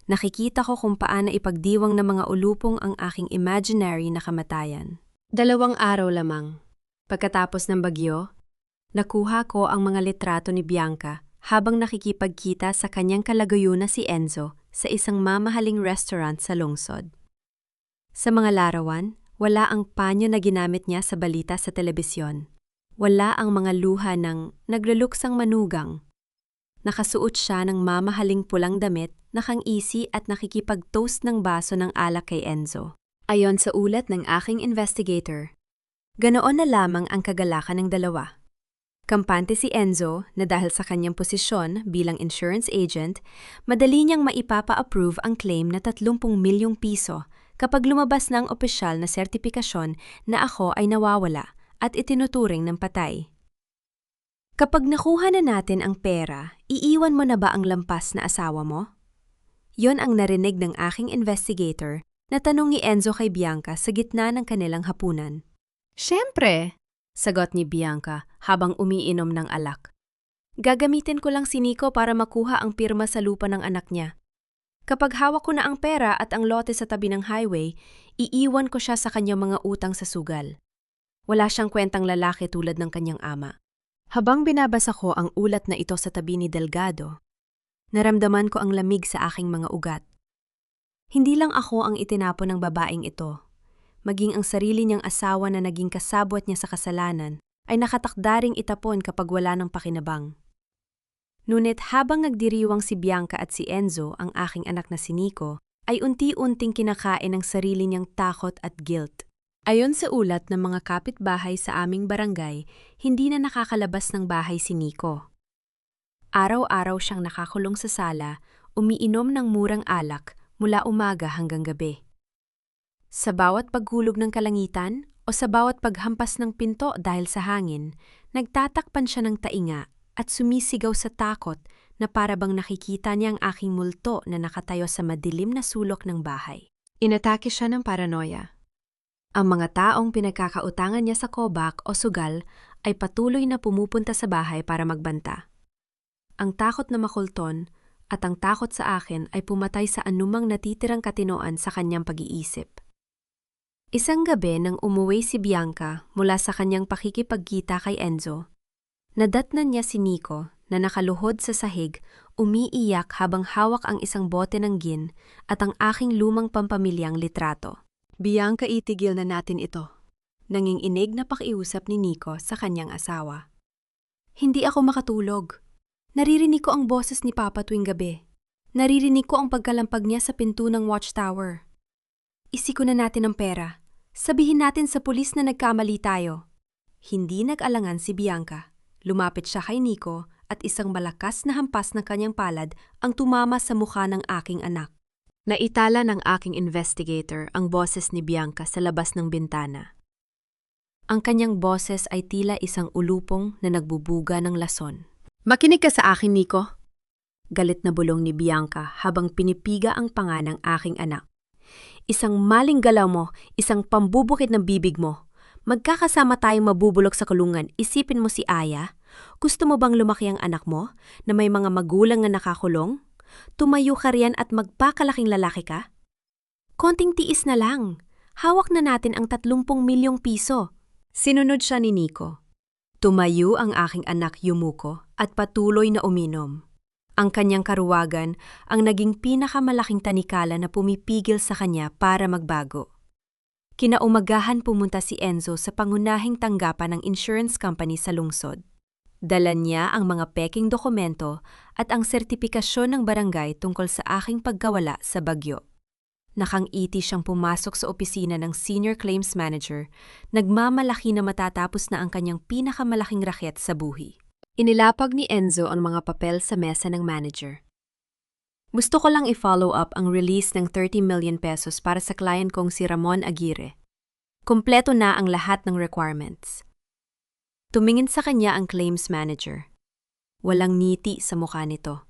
Nakikita ko kung paano ipagdiwang ng mga ulupong ang aking imaginary na kamatayan. 2 araw lamang. Pagkatapos ng bagyo, nakuha ko ang mga litrato ni Bianca habang nakikipagkita sa kanyang kalagayo na si Enzo sa isang mamahaling restaurant sa lungsod. Sa mga larawan, wala ang panyo na ginamit niya sa balita sa telebisyon. Wala ang mga luha ng nagluluksang manugang. Nakasuot siya ng mamahaling pulang damit, nakang-isi at nakikipag-toast ng baso ng alak kay Enzo. Ayon sa ulat ng aking investigator, ganoon na lamang ang kagalakan ng dalawa. Kampante si Enzo na dahil sa kanyang posisyon bilang insurance agent, madali niyang maipapa-approve ang claim na 30 milyong piso kapag lumabas na ang opisyal na sertipikasyon na ako ay nawawala at itinuturing ng patay. Kapag nakuha na natin ang pera, iiwan mo na ba ang lampas na asawa mo? Yon ang narinig ng aking investigator na tanong ni Enzo kay Bianca sa gitna ng kanilang hapunan. Siyempre! Sagot ni Bianca habang umiinom ng alak. Gagamitin ko lang si Nico para makuha ang pirma sa lupa ng anak niya. Kapag hawak ko na ang pera at ang lote sa tabi ng highway, iiwan ko siya sa kanyang mga utang sa sugal. Wala siyang kwentang lalaki tulad ng kanyang ama. Habang binabasa ko ang ulat na ito sa tabi ni Delgado, naramdaman ko ang lamig sa aking mga ugat. Hindi lang ako ang itinapon ng babaeng ito. Maging ang sarili niyang asawa na naging kasabwat niya sa kasalanan ay nakatakdaring itapon kapag wala ng pakinabang. Ngunit habang nagdiriwang si Bianca at si Enzo, ang aking anak na si Nico, ay unti-unting kinakain ng sarili niyang takot at guilt. Ayon sa ulat ng mga kapitbahay sa aming barangay, hindi na nakakalabas ng bahay si Nico. Araw-araw siyang nakakulong sa sala, umiinom ng murang alak mula umaga hanggang gabi. Sa bawat paghulog ng kalangitan o sa bawat paghampas ng pinto dahil sa hangin, nagtatakpan siya ng tainga at sumisigaw sa takot na para bang nakikita niya ang aking multo na nakatayo sa madilim na sulok ng bahay. Inatake siya ng paranoia. Ang mga taong pinagkakautangan niya sa kobak o sugal ay patuloy na pumupunta sa bahay para magbanta. Ang takot na makulton at ang takot sa akin ay pumatay sa anumang natitirang katinoan sa kanyang pag-iisip. Isang gabi nang umuwi si Bianca mula sa kanyang pakikipagkita kay Enzo, nadatnan niya si Nico na nakaluhod sa sahig, umiiyak habang hawak ang isang bote ng gin at ang aking lumang pampamilyang litrato. Bianca, itigil na natin ito. Nanginginig na pakiusap ni Nico sa kanyang asawa. Hindi ako makatulog. Naririnig ko ang boses ni Papa tuwing gabi. Naririnig ko ang pagkalampag niya sa pinto ng watchtower. Isiko na natin ang pera. Sabihin natin sa pulis na nagkamali tayo. Hindi nag-alangan si Bianca. Lumapit siya kay Nico at isang malakas na hampas ng kanyang palad ang tumama sa mukha ng aking anak. Naitala ng aking investigator ang boses ni Bianca sa labas ng bintana. Ang kanyang boses ay tila isang ulupong na nagbubuga ng lason. Makinig ka sa akin, Nico. Galit na bulong ni Bianca habang pinipiga ang panga ng aking anak. Isang maling galaw mo, isang pambubukit ng bibig mo. Magkakasama tayong mabubulok sa kulungan. Isipin mo si Aya. Gusto mo bang lumaki ang anak mo na may mga magulang na nakakulong? Tumayo ka riyan at magpakalaking lalaki ka? Konting tiis na lang. Hawak na natin ang 30 milyong piso. Sinunod siya ni Nico. Tumayo ang aking anak yumuko at patuloy na uminom. Ang kanyang karuwagan ang naging pinakamalaking tanikala na pumipigil sa kanya para magbago. Kinaumagahan pumunta si Enzo sa pangunahing tanggapan ng insurance company sa lungsod. Dala niya ang mga peking dokumento at ang sertipikasyon ng barangay tungkol sa aking pagkawala sa bagyo. Nakangiti siyang pumasok sa opisina ng senior claims manager, nagmamalaki na matatapos na ang kanyang pinakamalaking raket sa buhi. Inilapag ni Enzo ang mga papel sa mesa ng manager. Gusto ko lang i-follow up ang release ng 30 million pesos para sa client kong si Ramon Aguirre. Kompleto na ang lahat ng requirements. Tumingin sa kanya ang claims manager. Walang ngiti sa mukha nito.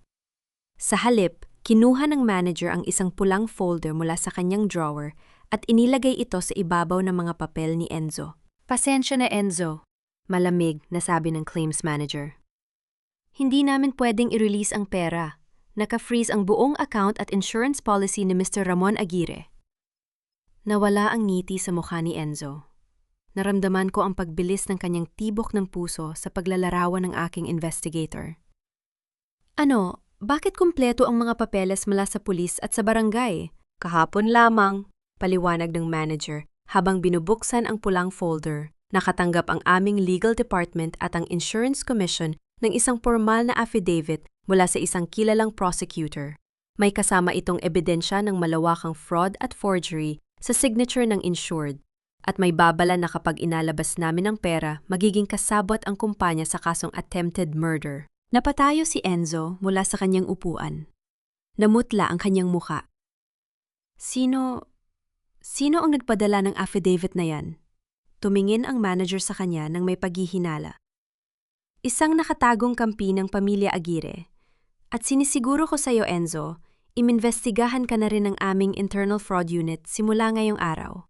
Sa halip, kinuha ng manager ang isang pulang folder mula sa kanyang drawer at inilagay ito sa ibabaw ng mga papel ni Enzo. Pasensya na, Enzo, malamig na sabi ng claims manager. Hindi namin pwedeng i-release ang pera. Naka-freeze ang buong account at insurance policy ni Mr. Ramon Aguirre. Nawala ang ngiti sa mukha ni Enzo. Naramdaman ko ang pagbilis ng kanyang tibok ng puso sa paglalarawan ng aking investigator. Ano, bakit kumpleto ang mga papeles mula sa pulis at sa barangay? Kahapon lamang, paliwanag ng manager habang binubuksan ang pulang folder. Nakatanggap ang aming legal department at ang insurance commission ng isang formal na affidavit mula sa isang kilalang prosecutor. May kasama itong ebidensya ng malawakang fraud at forgery sa signature ng insured. At may babala na kapag inalabas namin ang pera, magiging kasabot ang kumpanya sa kasong attempted murder. Napatayo si Enzo mula sa kanyang upuan. Namutla ang kanyang muka. Sino ang nagpadala ng affidavit na yan? Tumingin ang manager sa kanya nang may paghihinala. Isang nakatagong kampi ng pamilya Aguirre. At sinisiguro ko sa iyo, Enzo, imimbestigahan ka na rin ng aming internal fraud unit simula ngayong araw.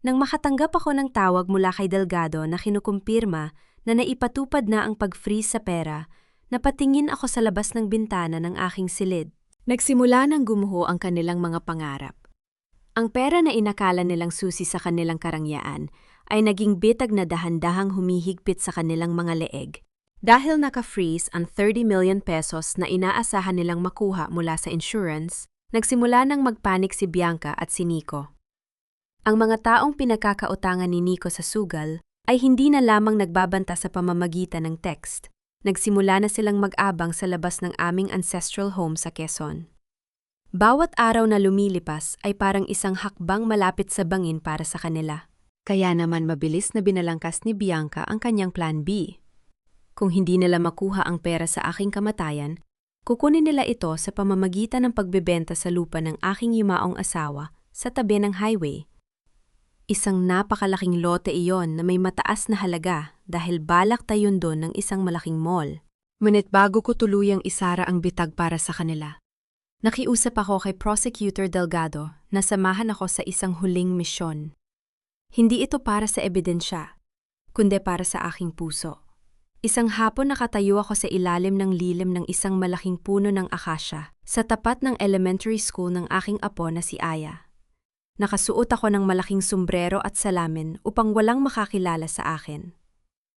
Nang makatanggap ako ng tawag mula kay Delgado na kinukumpirma na naipatupad na ang pag-freeze sa pera, napatingin ako sa labas ng bintana ng aking silid. Nagsimula ng gumuho ang kanilang mga pangarap. Ang pera na inakala nilang susi sa kanilang karangyaan ay naging bitag na dahan-dahang humihigpit sa kanilang mga leeg. Dahil naka-freeze ang 30 million pesos na inaasahan nilang makuha mula sa insurance, Nagsimula nang magpanik si Bianca at si Nico. Ang mga taong pinagkakautangan ni Nico sa sugal ay hindi na lamang nagbabanta sa pamamagitan ng text. Nagsimula na silang mag-abang sa labas ng aming ancestral home sa Quezon. Bawat araw na lumilipas ay parang isang hakbang malapit sa bangin para sa kanila. Kaya naman mabilis na binalangkas ni Bianca ang kanyang plan B. Kung hindi nila makuha ang pera sa aking kamatayan, kukunin nila ito sa pamamagitan ng pagbebenta sa lupa ng aking yumaong asawa sa tabi ng highway. Isang napakalaking lote iyon na may mataas na halaga dahil balak tayon doon ng isang malaking mall. Ngunit bago ko tuluyang isara ang bitag para sa kanila, nakiusap ako kay Prosecutor Delgado na samahan ako sa isang huling misyon. Hindi ito para sa ebidensya, kundi para sa aking puso. Isang hapon nakatayo ako sa ilalim ng lilim ng isang malaking puno ng akasya sa tapat ng elementary school ng aking apo na si Aya. Nakasuot ako ng malaking sombrero at salamin upang walang makakilala sa akin.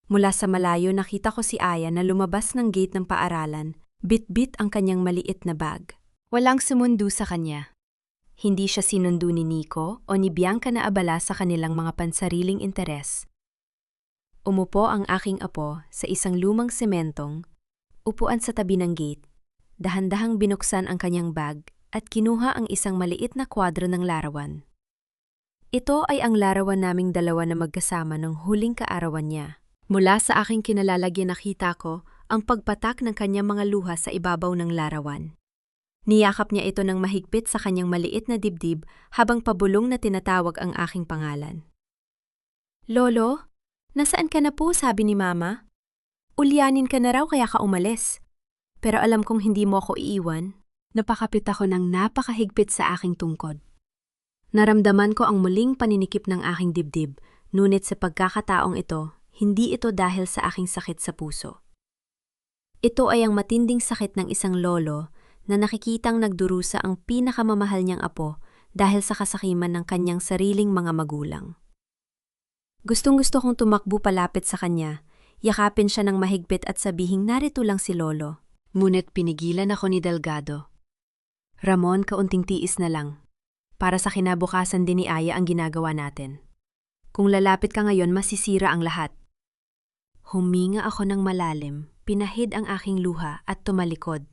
Mula sa malayo nakita ko si Aya na lumabas ng gate ng paaralan, bit-bit ang kanyang maliit na bag. Walang sumundo sa kanya. Hindi siya sinundo ni Nico o ni Bianca na abala sa kanilang mga pansariling interes. Umupo ang aking apo sa isang lumang sementong upuan sa tabi ng gate. Dahan-dahang binuksan ang kanyang bag at kinuha ang isang maliit na kwadro ng larawan. Ito ay ang larawan naming dalawa na magkasama ng huling kaarawan niya. Mula sa aking kinalalagyan nakita ko ang pagpatak ng kanyang mga luha sa ibabaw ng larawan. Niyakap niya ito ng mahigpit sa kanyang maliit na dibdib habang pabulong na tinatawag ang aking pangalan. Lolo, nasaan ka na po, sabi ni Mama? Ulyanin ka na raw kaya ka umalis. Pero alam kong hindi mo ako iiwan. Napakapit ako ng napakahigpit sa aking tungkod. Naramdaman ko ang muling paninikip ng aking dibdib, ngunit sa pagkakataong ito, hindi ito dahil sa aking sakit sa puso. Ito ay ang matinding sakit ng isang lolo na nakikitang nagdurusa ang pinakamamahal niyang apo dahil sa kasakiman ng kanyang sariling mga magulang. Gustong-gusto kong tumakbo palapit sa kanya, yakapin siya ng mahigpit at sabihing narito lang si Lolo. Ngunit pinigilan ako ni Delgado. Ramon, kaunting tiis na lang. Para sa kinabukasan din ni Aya ang ginagawa natin. Kung lalapit ka ngayon, masisira ang lahat. Huminga ako ng malalim, pinahid ang aking luha at tumalikod.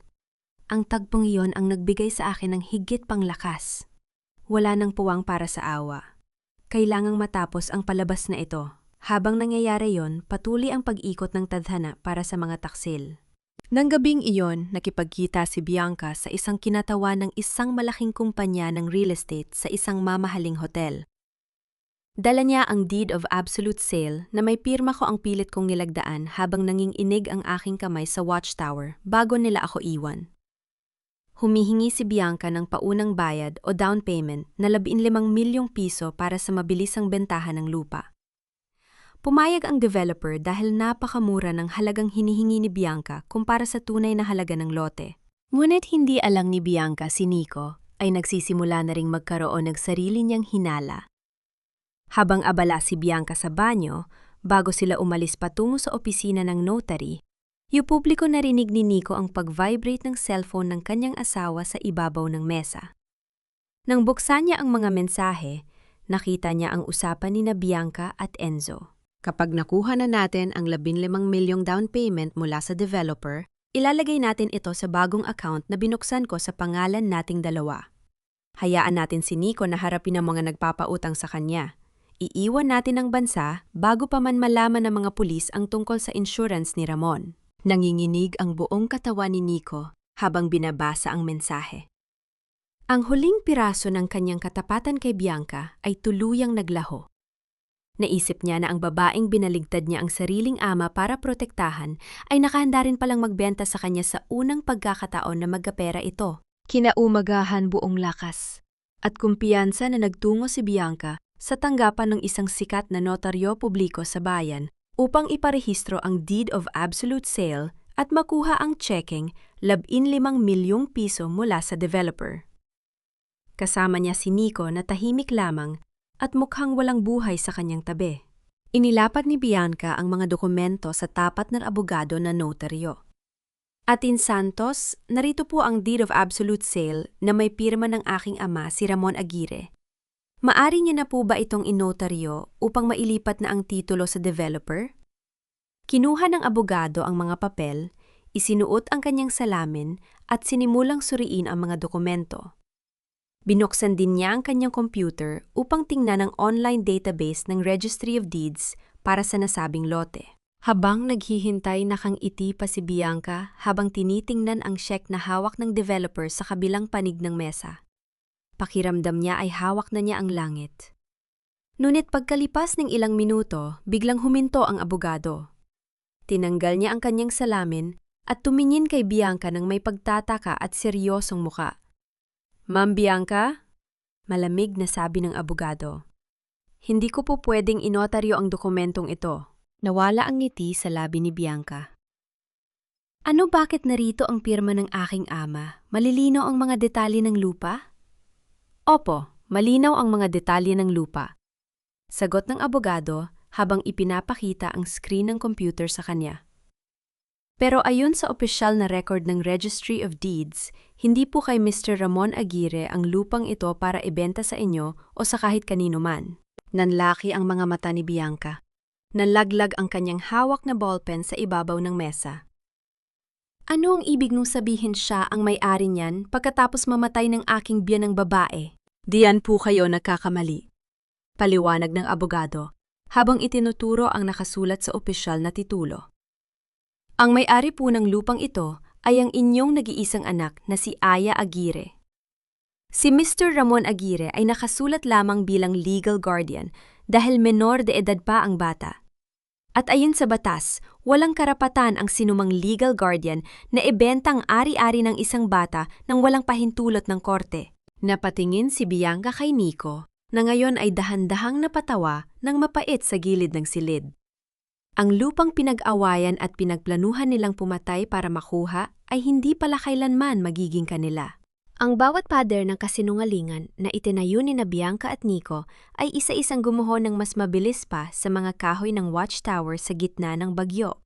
Ang tagpong iyon ang nagbigay sa akin ng higit pang lakas. Wala nang puwang para sa awa. Kailangang matapos ang palabas na ito. Habang nangyayari yon, patuloy ang pag-ikot ng tadhana para sa mga taksil. Nang gabing iyon, nakipagkita si Bianca sa isang kinatawan ng isang malaking kumpanya ng real estate sa isang mamahaling hotel. Dala niya ang deed of absolute sale na may pirma ko ang pilit kong nilagdaan habang nanginginig ang aking kamay sa watchtower bago nila ako iwan. Humihingi si Bianca ng paunang bayad o down payment na 15 milyong piso para sa mabilisang bentahan ng lupa. Pumayag ang developer dahil napakamura ng halagang hinihingi ni Bianca kumpara sa tunay na halaga ng lote. Ngunit hindi alang ni Bianca si Nico ay nagsisimula na ring magkaroon ng sarili niyang hinala. Habang abala si Bianca sa banyo, bago sila umalis patungo sa opisina ng notary, publiko narinig ni Nico ang pag-vibrate ng cellphone ng kanyang asawa sa ibabaw ng mesa. Nang buksan niya ang mga mensahe, nakita niya ang usapan ni Bianca at Enzo. Kapag nakuha na natin ang 15 milyong down payment mula sa developer, ilalagay natin ito sa bagong account na binuksan ko sa pangalan nating dalawa. Hayaan natin si Nico na harapin ang mga nagpapautang sa kanya. Iiwan natin ang bansa bago pa man malaman ng mga pulis ang tungkol sa insurance ni Ramon. Nanginginig ang buong katawan ni Nico habang binabasa ang mensahe. Ang huling piraso ng kanyang katapatan kay Bianca ay tuluyang naglaho. Naisip niya na ang babaeng binaligtad niya ang sariling ama para protektahan ay nakahanda rin palang magbenta sa kanya sa unang pagkakataon na magkapera ito. Kinaumagahan buong lakas at kumpiyansa na nagtungo si Bianca sa tanggapan ng isang sikat na notaryo publiko sa bayan upang iparehistro ang deed of absolute sale at makuha ang checking 15 milyong piso mula sa developer. Kasama niya si Nico na tahimik lamang at mukhang walang buhay sa kanyang tabi. Inilapat ni Bianca ang mga dokumento sa tapat ng abogado na notaryo. Atin Santos, narito po ang Deed of Absolute Sale na may pirma ng aking ama si Ramon Aguirre. Maari niya na po ba itong inotaryo upang mailipat na ang titulo sa developer? Kinuha ng abogado ang mga papel, isinuot ang kanyang salamin at sinimulang suriin ang mga dokumento. Binuksan din niya ang kanyang computer upang tingnan ang online database ng Registry of Deeds para sa nasabing lote. Habang naghihintay nakangiti pa si Bianca habang tinitingnan ang check na hawak ng developer sa kabilang panig ng mesa. Pakiramdam niya ay hawak na niya ang langit. Ngunit pagkalipas ng ilang minuto, biglang huminto ang abogado. Tinanggal niya ang kanyang salamin at tumingin kay Bianca ng may pagtataka at seryosong muka. "Ma'am Bianca?" Malamig na sabi ng abogado. "Hindi ko po pwedeng inotaryo ang dokumentong ito." Nawala ang ngiti sa labi ni Bianca. "Ano bakit narito ang pirma ng aking ama? Malilinaw ang mga detalye ng lupa?" "Opo, malinaw ang mga detalye ng lupa," sagot ng abogado habang ipinapakita ang screen ng computer sa kanya. "Pero ayon sa opisyal na record ng Registry of Deeds, hindi po kay Mr. Ramon Aguirre ang lupang ito para ibenta sa inyo o sa kahit kanino man." Nanlaki ang mga mata ni Bianca. Nalaglag ang kanyang hawak na ballpen sa ibabaw ng mesa. "Ano ang ibig nung sabihin siya ang may-ari niyan pagkatapos mamatay ng aking biyanang babae?" "Diyan po kayo nagkakamali," paliwanag ng abogado habang itinuturo ang nakasulat sa opisyal na titulo. "Ang may-ari po ng lupang ito ay ang inyong nag-iisang anak na si Aya Aguirre. Si Mr. Ramon Aguirre ay nakasulat lamang bilang legal guardian dahil menor de edad pa ang bata. At ayon sa batas, walang karapatan ang sinumang legal guardian na ibenta ang ari-ari ng isang bata nang walang pahintulot ng korte." Napatingin si Bianca kay Nico na ngayon ay dahan-dahang napatawa nang mapait sa gilid ng silid. Ang lupang pinag-awayan at pinagplanuhan nilang pumatay para makuha ay hindi pala kailanman magiging kanila. Ang bawat pader ng kasinungalingan na itinayo ni na Bianca at Nico ay isa-isang gumuho ng mas mabilis pa sa mga kahoy ng watchtower sa gitna ng bagyo.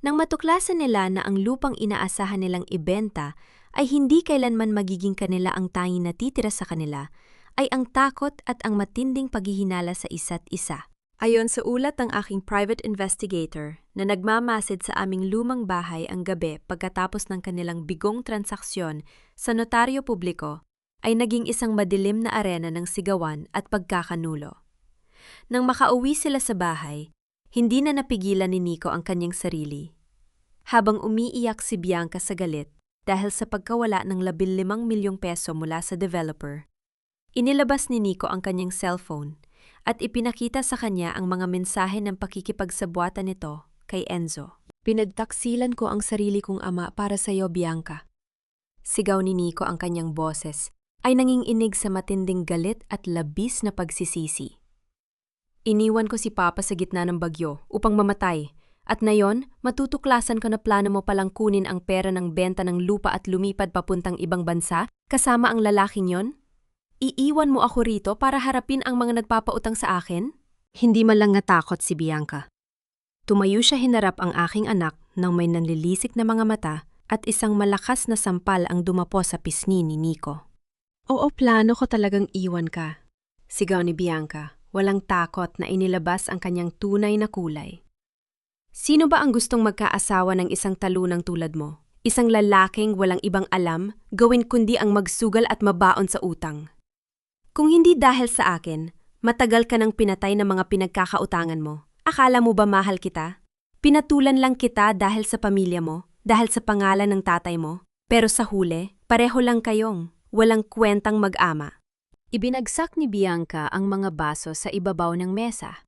Nang matuklasan nila na ang lupang inaasahan nilang ibenta ay hindi kailanman magiging kanila ang tanging natitira sa kanila, ay ang takot at ang matinding paghihinala sa isa't isa. Ayon sa ulat ng aking private investigator na nagmamasid sa aming lumang bahay ang gabi pagkatapos ng kanilang bigong transaksyon sa notaryo publiko, ay naging isang madilim na arena ng sigawan at pagkakanulo. Nang makauwi sila sa bahay, hindi na napigilan ni Nico ang kanyang sarili. Habang umiiyak si Bianca sa galit dahil sa pagkawala ng 15 milyong peso mula sa developer, inilabas ni Nico ang kanyang cellphone at ipinakita sa kanya ang mga mensahe ng pakikipagsabwatan nito kay Enzo. "Pinagtaksilan ko ang sarili kong ama para sa iyo, Bianca." Sigaw ni Nico ang kanyang boses ay nanginginig sa matinding galit at labis na pagsisisi. "Iniwan ko si Papa sa gitna ng bagyo upang mamatay, at ngayon matutuklasan ko na plano mo palang kunin ang pera ng benta ng lupa at lumipad papuntang ibang bansa kasama ang lalaking yon? Iiwan mo ako rito para harapin ang mga nagpapautang sa akin?" Hindi man lang natakot si Bianca. Tumayo siya hinarap ang aking anak nang may nanlilisik na mga mata at isang malakas na sampal ang dumapo sa pisngi ni Nico. "Oo, plano ko talagang iwan ka," sigaw ni Bianca, walang takot na inilabas ang kanyang tunay na kulay. "Sino ba ang gustong magkaasawa ng isang talunang tulad mo? Isang lalaking walang ibang alam, gawin kundi ang magsugal at mabaon sa utang. Kung hindi dahil sa akin, matagal ka nang pinatay ng mga pinagkakautangan mo. Akala mo ba mahal kita? Pinatulan lang kita dahil sa pamilya mo, dahil sa pangalan ng tatay mo. Pero sa huli, pareho lang kayong walang kwentang mag-ama." Ibinagsak ni Bianca ang mga baso sa ibabaw ng mesa.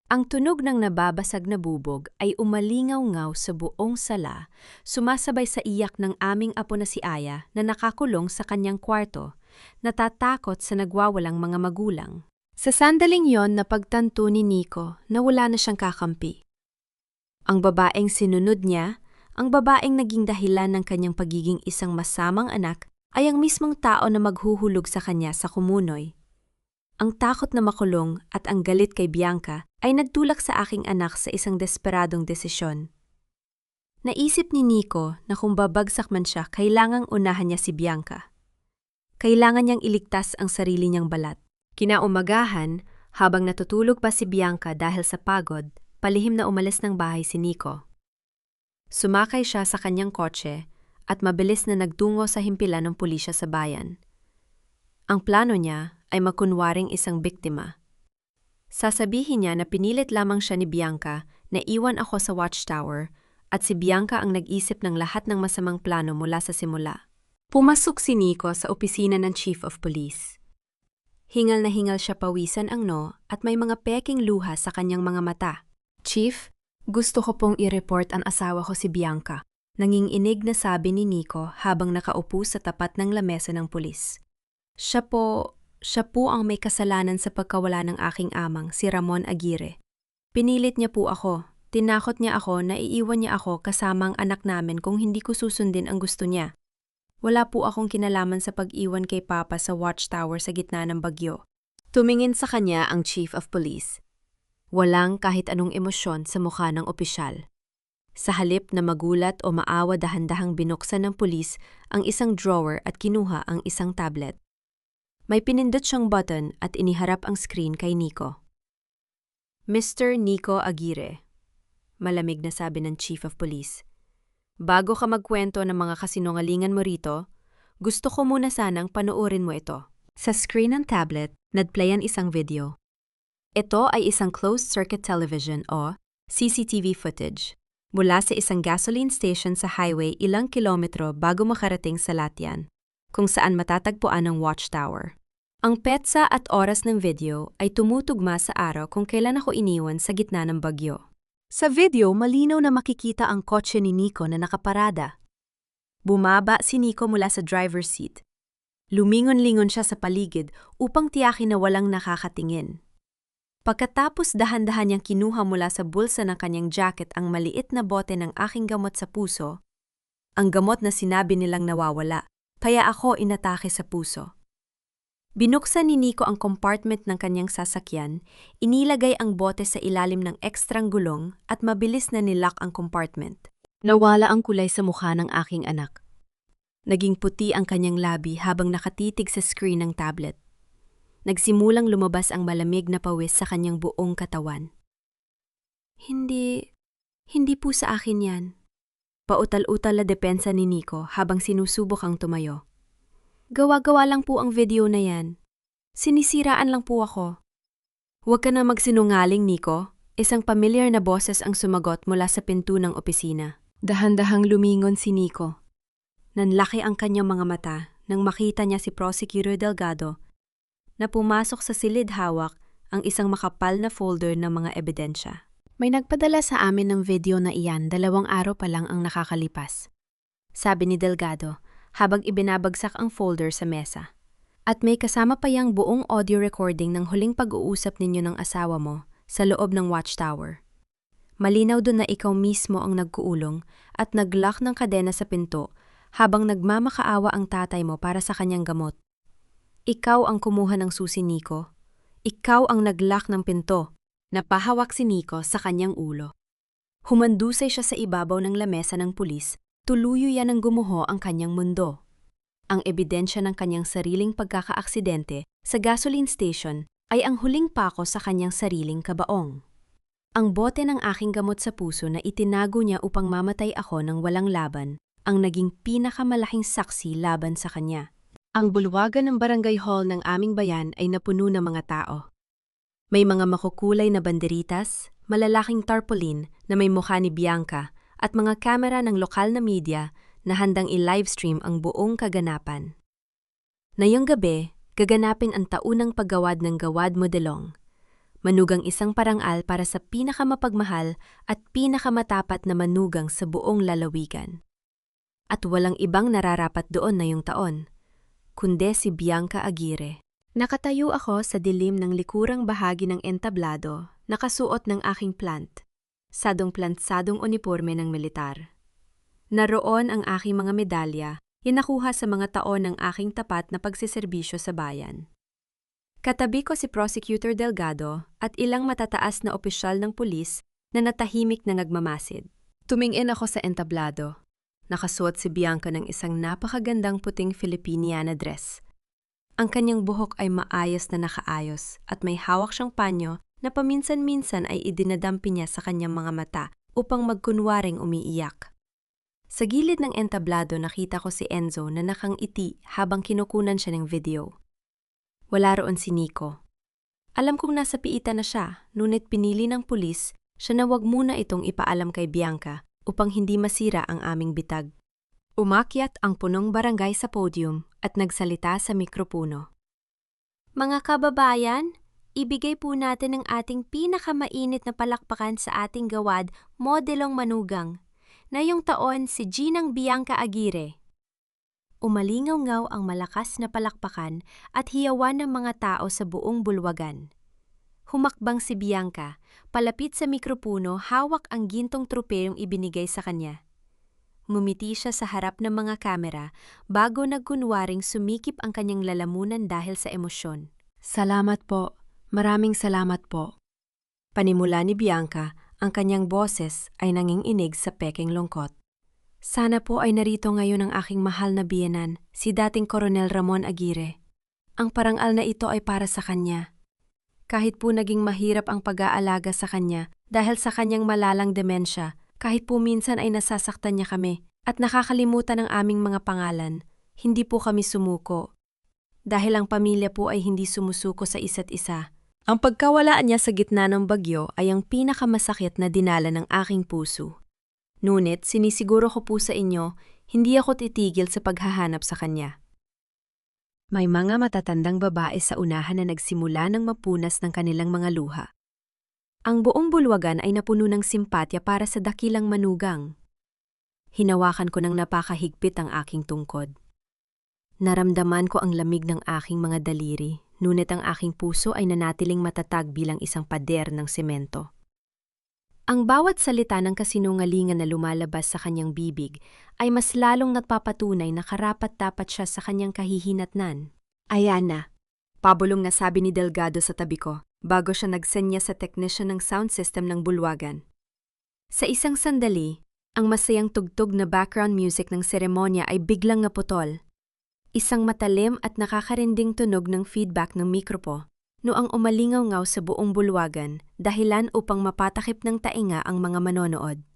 Ang tunog ng nababasag na bubog ay umalingaw-ngaw sa buong sala, sumasabay sa iyak ng aming apo na si Aya na nakakulong sa kanyang kwarto, natatakot sa nagwawalang mga magulang. Sa sandaling yon napagtanto ni Nico na wala na siyang kakampi. Ang babaeng sinunod niya, ang babaeng naging dahilan ng kanyang pagiging isang masamang anak, ay ang mismong tao na maghuhulog sa kanya sa kumunoy. Ang takot na makulong at ang galit kay Bianca ay nagtulak sa aking anak sa isang desperadong desisyon. Naisip ni Nico na kung babagsak man siya, kailangang unahan niya si Bianca. Kailangan niyang iligtas ang sarili niyang balat. Kinaumagahan, habang natutulog pa si Bianca dahil sa pagod, palihim na umalis ng bahay si Nico. Sumakay siya sa kanyang kotse at mabilis na nagtungo sa himpilan ng pulisya sa bayan. Ang plano niya ay makunwaring isang biktima. Sasabihin niya na pinilit lamang siya ni Bianca na iwan ako sa watchtower at si Bianca ang nag-isip ng lahat ng masamang plano mula sa simula. Pumasok si Nico sa opisina ng Chief of Police. Hingal na hingal siya, pawisan ang at may mga peking luha sa kanyang mga mata. "Chief, gusto ko pong i-report ang asawa ko si Bianca," nanginginig na sabi ni Nico habang nakaupo sa tapat ng lamesa ng pulis. Siya po ang may kasalanan sa pagkawala ng aking amang, si Ramon Aguirre. Pinilit niya po ako. Tinakot niya ako na iiwan niya ako kasama ang anak namin kung hindi ko susundin ang gusto niya. Wala po akong kinalaman sa pag-iwan kay Papa sa watchtower sa gitna ng bagyo. Tumingin sa kanya ang Chief of Police. Walang kahit anong emosyon sa mukha ng opisyal. Sa halip na magulat o maawa, dahan-dahang binuksan ng pulis ang isang drawer at kinuha ang isang tablet. May pinindot siyang button at iniharap ang screen kay Nico. "Mr. Nico Aguirre," malamig na sabi ng Chief of Police. "Bago ka magkwento ng mga kasinungalingan mo rito, gusto ko muna sanang panoorin mo ito." Sa screen ng tablet, nagplay ang isang video. Ito ay isang closed-circuit television o CCTV footage mula sa isang gasoline station sa highway ilang kilometro bago makarating sa Latian, kung saan matatagpuan ang watchtower. Ang petsa at oras ng video ay tumutugma sa araw kung kailan ako iniwan sa gitna ng bagyo. Sa video, malinaw na makikita ang kotse ni Nico na nakaparada. Bumaba si Nico mula sa driver's seat. Lumingon-lingon siya sa paligid upang tiyakin na walang nakakatingin. Pagkatapos, dahan-dahan niyang kinuha mula sa bulsa ng kanyang jacket ang maliit na bote ng aking gamot sa puso, ang gamot na sinabi nilang nawawala, kaya ako inatake sa puso. Binuksan ni Nico ang compartment ng kanyang sasakyan, inilagay ang bote sa ilalim ng ekstrang gulong at mabilis na nilock ang compartment. Nawala ang kulay sa mukha ng aking anak. Naging puti ang kanyang labi habang nakatitig sa screen ng tablet. Nagsimulang lumabas ang malamig na pawis sa kanyang buong katawan. Hindi po sa akin yan." Pautal-utal na depensa ni Nico habang sinusubok ang tumayo. "Gawa-gawa lang po ang video na yan. Sinisiraan lang po ako." "Huwag ka na magsinungaling, Nico." Isang pamilyar na boses ang sumagot mula sa pinto ng opisina. Dahan-dahang lumingon si Nico. Nanlaki ang kanyang mga mata nang makita niya si Prosecutor Delgado na pumasok sa silid hawak ang isang makapal na folder ng mga ebidensya. "May nagpadala sa amin ng video na iyan 2 araw pa lang ang nakakalipas," sabi ni Delgado habang ibinabagsak ang folder sa mesa. "At may kasama pa yang buong audio recording ng huling pag-uusap ninyo ng asawa mo sa loob ng watchtower. Malinaw doon na ikaw mismo ang nagkuulong at naglock ng kadena sa pinto habang nagmamakaawa ang tatay mo para sa kanyang gamot. Ikaw ang kumuha ng susi, Nico. Ikaw ang naglock ng pinto." Napahawak si Nico sa kanyang ulo. Humandusay siya sa ibabaw ng lamesa ng pulis. Tuluyo yan ang gumuho ang kanyang mundo. Ang ebidensya ng kanyang sariling pagkakaaksidente sa gasoline station ay ang huling pako sa kanyang sariling kabaong. Ang bote ng aking gamot sa puso na itinago niya upang mamatay ako ng walang laban ang naging pinakamalaking saksi laban sa kanya. Ang bulwagan ng barangay hall ng aming bayan ay napuno ng mga tao. May mga makukulay na banderitas, malalaking tarpaulin na may mukha ni Bianca at mga kamera ng lokal na media na handang i-livestream ang buong kaganapan. Ngayong gabi, gaganapin ang taunang paggawad ng Gawad Modelong. Manugang isang parangal para sa pinakamapagmahal at pinakamatapat na manugang sa buong lalawigan. At walang ibang nararapat doon na yung taon, kundi si Bianca Aguirre. Nakatayo ako sa dilim ng likurang bahagi ng entablado, nakasuot ng aking plant. Sadong-plantsadong uniporme ng militar. Naroon ang aking mga medalya, nakuha sa mga taon ng aking tapat na pagsiserbisyo sa bayan. Katabi ko si Prosecutor Delgado at ilang matataas na opisyal ng pulis na natahimik na nagmamasid. Tumingin ako sa entablado. Nakasuot si Bianca ng isang napakagandang puting Filipiniana dress. Ang kanyang buhok ay maayos na nakaayos at may hawak siyang panyo na paminsan-minsan ay idinadampi niya sa kanyang mga mata upang magkunwaring umiiyak. Sa gilid ng entablado nakita ko si Enzo na nakangiti habang kinukunan siya ng video. Wala roon si Nico. Alam kong nasa piitan na siya, ngunit pinili ng pulis siya na wag muna itong ipaalam kay Bianca upang hindi masira ang aming bitag. Umakyat ang punong barangay sa podium at nagsalita sa mikropono. Mga kababayan, ibigay po natin ang ating pinakamainit na palakpakan sa ating gawad, modelong manugang. Ngayong taon si Ginang Bianca Aguirre. Umalingaw-ngaw ang malakas na palakpakan at hiyawan ng mga tao sa buong bulwagan. Humakbang si Bianca, palapit sa mikropono, hawak ang gintong tropeyong ibinigay sa kanya. Ngumiti siya sa harap ng mga kamera bago nagkunwaring sumikip ang kanyang lalamunan dahil sa emosyon. Salamat po, maraming salamat po. Panimula ni Bianca, ang kanyang boses ay nanginginig sa peking lungkot. Sana po ay narito ngayon ang aking mahal na biyenan, si dating Coronel Ramon Aguirre. Ang parangal na ito ay para sa kanya. Kahit po naging mahirap ang pag-aalaga sa kanya dahil sa kanyang malalang demensya, kahit po minsan ay nasasaktan niya kami at nakakalimutan ang aming mga pangalan, hindi po kami sumuko. Dahil ang pamilya po ay hindi sumusuko sa isa't isa. Ang pagkawalaan niya sa gitna ng bagyo ay ang pinakamasakit na dinala ng aking puso. Ngunit sinisiguro ko po sa inyo, hindi ako titigil sa paghahanap sa kanya. May mga matatandang babae sa unahan na nagsimula ng mapunas ng kanilang mga luha. Ang buong bulwagan ay napuno ng simpatya para sa dakilang manugang. Hinawakan ko ng napakahigpit ang aking tungkod. Naramdaman ko ang lamig ng aking mga daliri, ngunit ang aking puso ay nanatiling matatag bilang isang pader ng semento. Ang bawat salita ng kasinungalingan na lumalabas sa kanyang bibig ay mas lalong nagpapatunay na karapat-dapat siya sa kanyang kahihinatnan. Ayan na, pabulong na sabi ni Delgado sa tabi ko bago siya nagsenya sa technician ng sound system ng bulwagan. Sa isang sandali, ang masayang tugtog na background music ng seremonya ay biglang naputol. Isang matalim at nakakarinding tunog ng feedback ng mikropo noang umalingaw-ngaw sa buong bulwagan, dahilan upang mapatakip ng tainga ang mga manonood.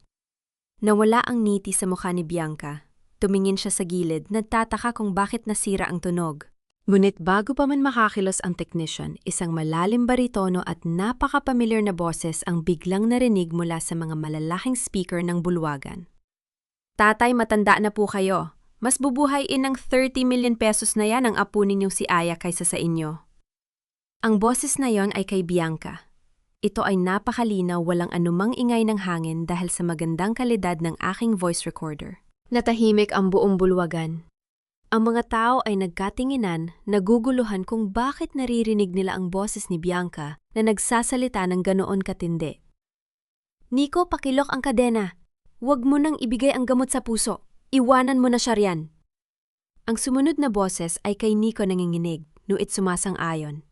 Nawala ang ngiti sa mukha ni Bianca. Tumingin siya sa gilid, nagtataka kung bakit nasira ang tunog. Ngunit bago pa man makakilos ang technician, isang malalim baritono at napakapamilyar na boses ang biglang narinig mula sa mga malalaking speaker ng bulwagan. Tatay, matanda na po kayo. Mas bubuhayin ng 30 million pesos na yan ang apo ninyong si Aya kaysa sa inyo. Ang boses na yon ay kay Bianca. Ito ay napakalinaw, walang anumang ingay ng hangin dahil sa magandang kalidad ng aking voice recorder. Natahimik ang buong bulwagan. Ang mga tao ay nagkatinginan, naguguluhan kung bakit naririnig nila ang boses ni Bianca na nagsasalita ng ganoon katindi. Nico, pakilok ang kadena. Huwag mo nang ibigay ang gamot sa puso. Iwanan mo na siya riyan. Ang sumunod na boses ay kay Nico nanginginig, nuit sumasang-ayon.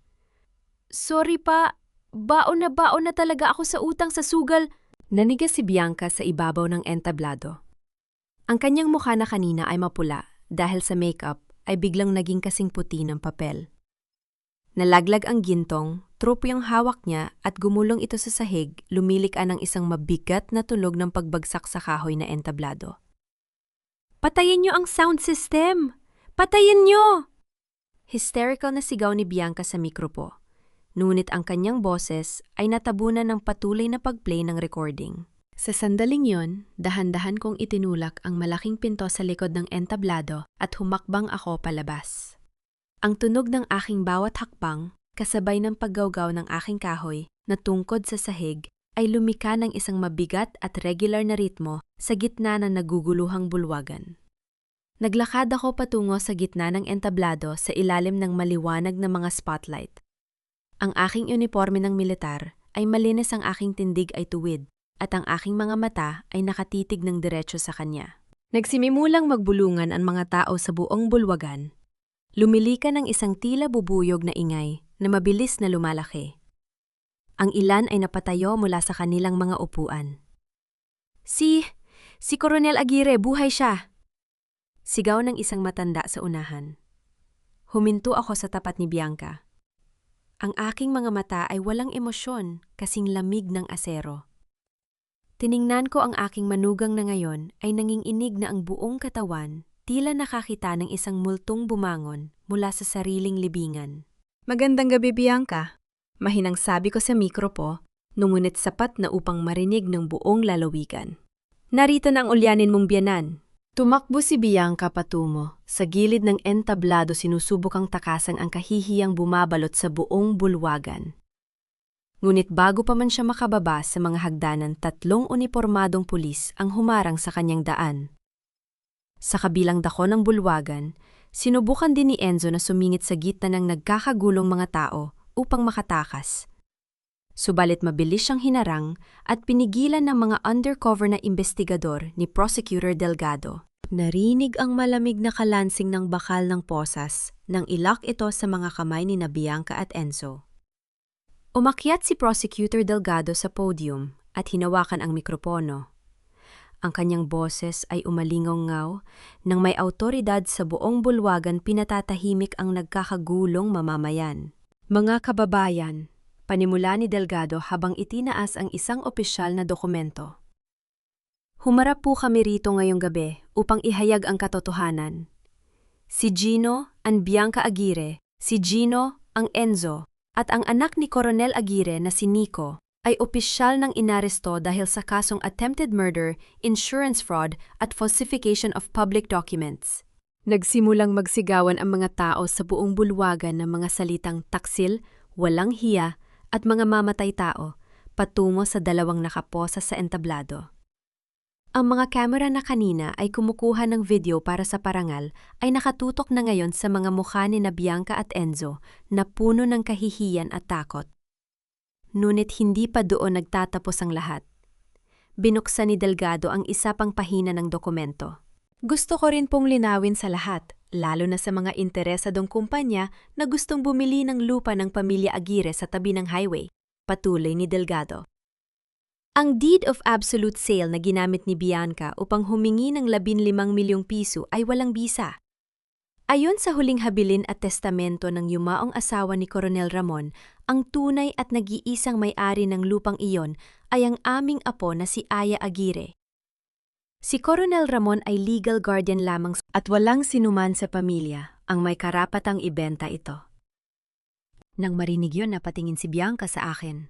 Sorry pa, baon na talaga ako sa utang sa sugal. Nanigas si Bianca sa ibabaw ng entablado. Ang kanyang mukha na kanina ay mapula dahil sa makeup ay biglang naging kasing puti ng papel. Nalaglag ang gintong, tropo yung hawak niya at gumulong ito sa sahig, lumilikha ng isang mabigat na tunog ng pagbagsak sa kahoy na entablado. Patayin niyo ang sound system! Patayin niyo! Hysterical na sigaw ni Bianca sa mikropo. Ngunit ang kanyang boses ay natabunan ng patuloy na pag-play ng recording. Sa sandaling yon, dahan-dahan kong itinulak ang malaking pinto sa likod ng entablado at humakbang ako palabas. Ang tunog ng aking bawat hakbang, kasabay ng paggawgaw ng aking kahoy na tungkod sa sahig, ay lumika ng isang mabigat at regular na ritmo sa gitna ng naguguluhang bulwagan. Naglakad ako patungo sa gitna ng entablado sa ilalim ng maliwanag na mga spotlight. Ang aking uniforme ng militar ay malinis, ang aking tindig ay tuwid, at ang aking mga mata ay nakatitig ng diretso sa kanya. Nagsimimulang magbulungan ang mga tao sa buong bulwagan. Lumilika ng isang tila bubuyog na ingay na mabilis na lumalaki. Ang ilan ay napatayo mula sa kanilang mga upuan. Si Si Coronel Aguirre, buhay siya! Sigaw ng isang matanda sa unahan. Huminto ako sa tapat ni Bianca. Ang aking mga mata ay walang emosyon, kasing lamig ng asero. Tiningnan ko ang aking manugang na ngayon ay nanginginig na ang buong katawan, tila nakakita ng isang multong bumangon mula sa sariling libingan. Magandang gabi, Bianca. Mahinang sabi ko sa mikropo, ngunit sapat na upang marinig ng buong lalawigan. Narito na ang ulyanin mong biyanan. Tumakbo si Bianca patungo. Sa gilid ng entablado sinusubukang takasan ang kahihiyang bumabalot sa buong bulwagan. Ngunit bago pa man siya makababa sa mga hagdanan, 3 unipormadong pulis ang humarang sa kanyang daan. Sa kabilang dako ng bulwagan, sinubukan din ni Enzo na sumingit sa gitna ng nagkakagulong mga tao upang makatakas. Subalit mabilis siyang hinarang at pinigilan ng mga undercover na investigador ni Prosecutor Delgado. Narinig ang malamig na kalansing ng bakal ng posas nang ilak ito sa mga kamay ni Bianca at Enzo. Umakyat si Prosecutor Delgado sa podium at hinawakan ang mikropono. Ang kanyang boses ay umalingaw-ngaw nang may awtoridad sa buong bulwagan pinatatahimik ang nagkakagulong mamamayan. Mga kababayan, panimula ni Delgado habang itinaas ang isang opisyal na dokumento. Humarap po kami rito ngayong gabi upang ihayag ang katotohanan. Si Gino ang Bianca Aguirre, si Gino ang Enzo, at ang anak ni Coronel Aguirre na si Nico ay opisyal ng inaresto dahil sa kasong attempted murder, insurance fraud at falsification of public documents. Nagsimulang magsigawan ang mga tao sa buong bulwagan ng mga salitang taksil, walang hiya, at mga mamatay tao, patungo sa 2 nakaposa sa entablado. Ang mga kamera na kanina ay kumukuha ng video para sa parangal ay nakatutok na ngayon sa mga mukha ni Bianca at Enzo na puno ng kahihiyan at takot. Ngunit hindi pa doon nagtatapos ang lahat. Binuksan ni Delgado ang isa pang pahina ng dokumento. Gusto ko rin pong linawin sa lahat, lalo na sa mga interesadong kumpanya na gustong bumili ng lupa ng pamilya Aguirre sa tabi ng highway, patuloy ni Delgado. Ang deed of absolute sale na ginamit ni Bianca upang humingi ng 15 milyong piso ay walang bisa. Ayon sa huling habilin at testamento ng yumaong asawa ni Coronel Ramon, ang tunay at nag-iisang may-ari ng lupang iyon ay ang aming apo na si Aya Aguirre. Si Coronel Ramon ay legal guardian lamang at walang sinuman sa pamilya ang may karapatang ibenta ito. Nang marinig yun, napatingin si Bianca sa akin.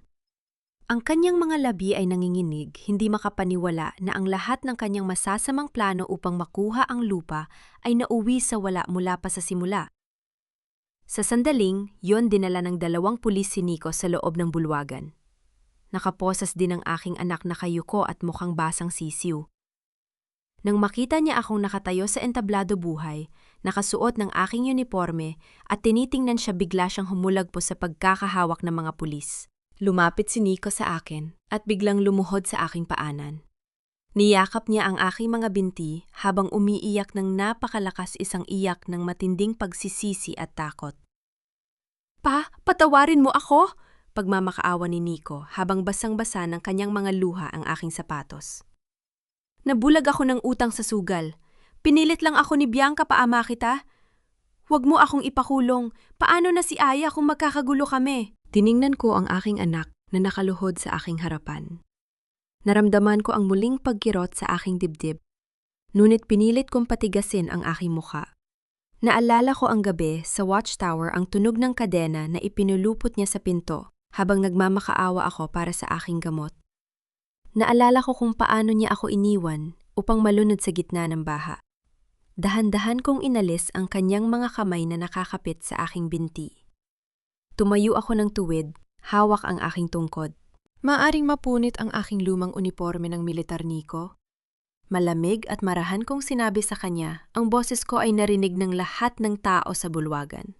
Ang kanyang mga labi ay nanginginig, hindi makapaniwala na ang lahat ng kanyang masasamang plano upang makuha ang lupa ay nauwi sa wala mula pa sa simula. Sa sandaling, yon dinala ng 2 pulis si Nico sa loob ng bulwagan. Nakaposas din ang aking anak na kayuko at mukhang basang sisiw. Nang makita niya akong nakatayo sa entablado buhay, nakasuot ng aking uniforme at tinitingnan siya, bigla siyang humulagpo sa pagkakahawak ng mga pulis. Lumapit si Nico sa akin at biglang lumuhod sa aking paanan. Niyakap niya ang aking mga binti habang umiiyak ng napakalakas, isang iyak ng matinding pagsisisi at takot. "Pa, patawarin mo ako!" Pagmamakaawa ni Nico habang basang-basa ng kanyang mga luha ang aking sapatos. "Nabulag ako ng utang sa sugal. Pinilit lang ako ni Bianca, paama kita. Huwag mo akong ipakulong. Paano na si Aya kung magkakagulo kami?" Tiningnan ko ang aking anak na nakaluhod sa aking harapan. Naramdaman ko ang muling pagkirot sa aking dibdib, ngunit pinilit kong patigasin ang aking mukha. Naalala ko ang gabi sa watchtower ang tunog ng kadena na ipinulupot niya sa pinto habang nagmamakaawa ako para sa aking gamot. Naalala ko kung paano niya ako iniwan upang malunod sa gitna ng baha. Dahan-dahan kong inalis ang kanyang mga kamay na nakakapit sa aking binti. Tumayo ako ng tuwid, hawak ang aking tungkod. Maaring mapunit ang aking lumang uniforme ng militar, Nico. Malamig at marahan kong sinabi sa kanya, ang boses ko ay narinig ng lahat ng tao sa bulwagan.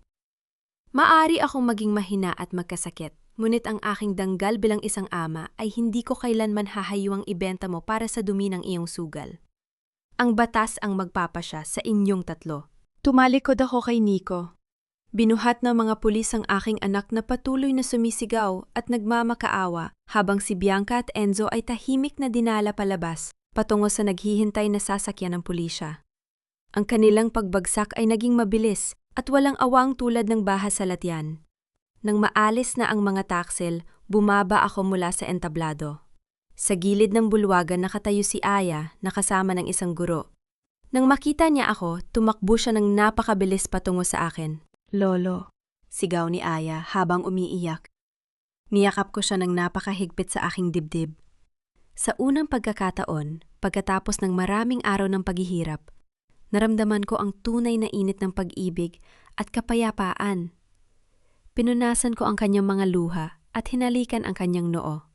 Maari akong maging mahina at magkasakit, ngunit ang aking danggal bilang isang ama ay hindi ko kailanman hahayuang ibenta mo para sa dumi ng iyong sugal. Ang batas ang magpapasya sa inyong 3. Tumalikod ako kay Nico. Binuhat ng mga pulis ang aking anak na patuloy na sumisigaw at nagmamakaawa habang si Bianca at Enzo ay tahimik na dinala palabas patungo sa naghihintay na sasakyan ng pulisya. Ang kanilang pagbagsak ay naging mabilis at walang awang tulad ng baha sa latyan. Nang maalis na ang mga taksil, bumaba ako mula sa entablado. Sa gilid ng bulwagan nakatayo si Aya na kasama ng isang guro. Nang makita niya ako, tumakbo siya ng napakabilis patungo sa akin. Lolo, sigaw ni Aya habang umiiyak. Niyakap ko siya ng napakahigpit sa aking dibdib. Sa unang pagkakataon, pagkatapos ng maraming araw ng paghihirap, naramdaman ko ang tunay na init ng pag-ibig at kapayapaan. Pinunasan ko ang kanyang mga luha at hinalikan ang kanyang noo.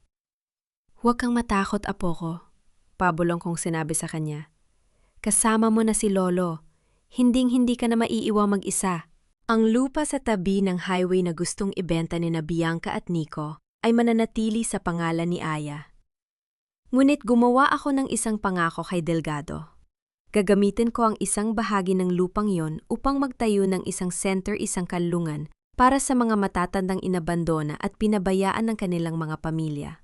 "Huwag kang matakot, apo ko," pabulong kong sinabi sa kanya. "Kasama mo na si Lolo. Hinding-hindi ka na maiiwang mag-isa." Ang lupa sa tabi ng highway na gustong ibenta ni na Bianca at Nico ay mananatili sa pangalan ni Aya. Ngunit gumawa ako ng isang pangako kay Delgado. Gagamitin ko ang isang bahagi ng lupang yon upang magtayo ng isang center, isang kanlungan para sa mga matatandang inabandona at pinabayaan ng kanilang mga pamilya.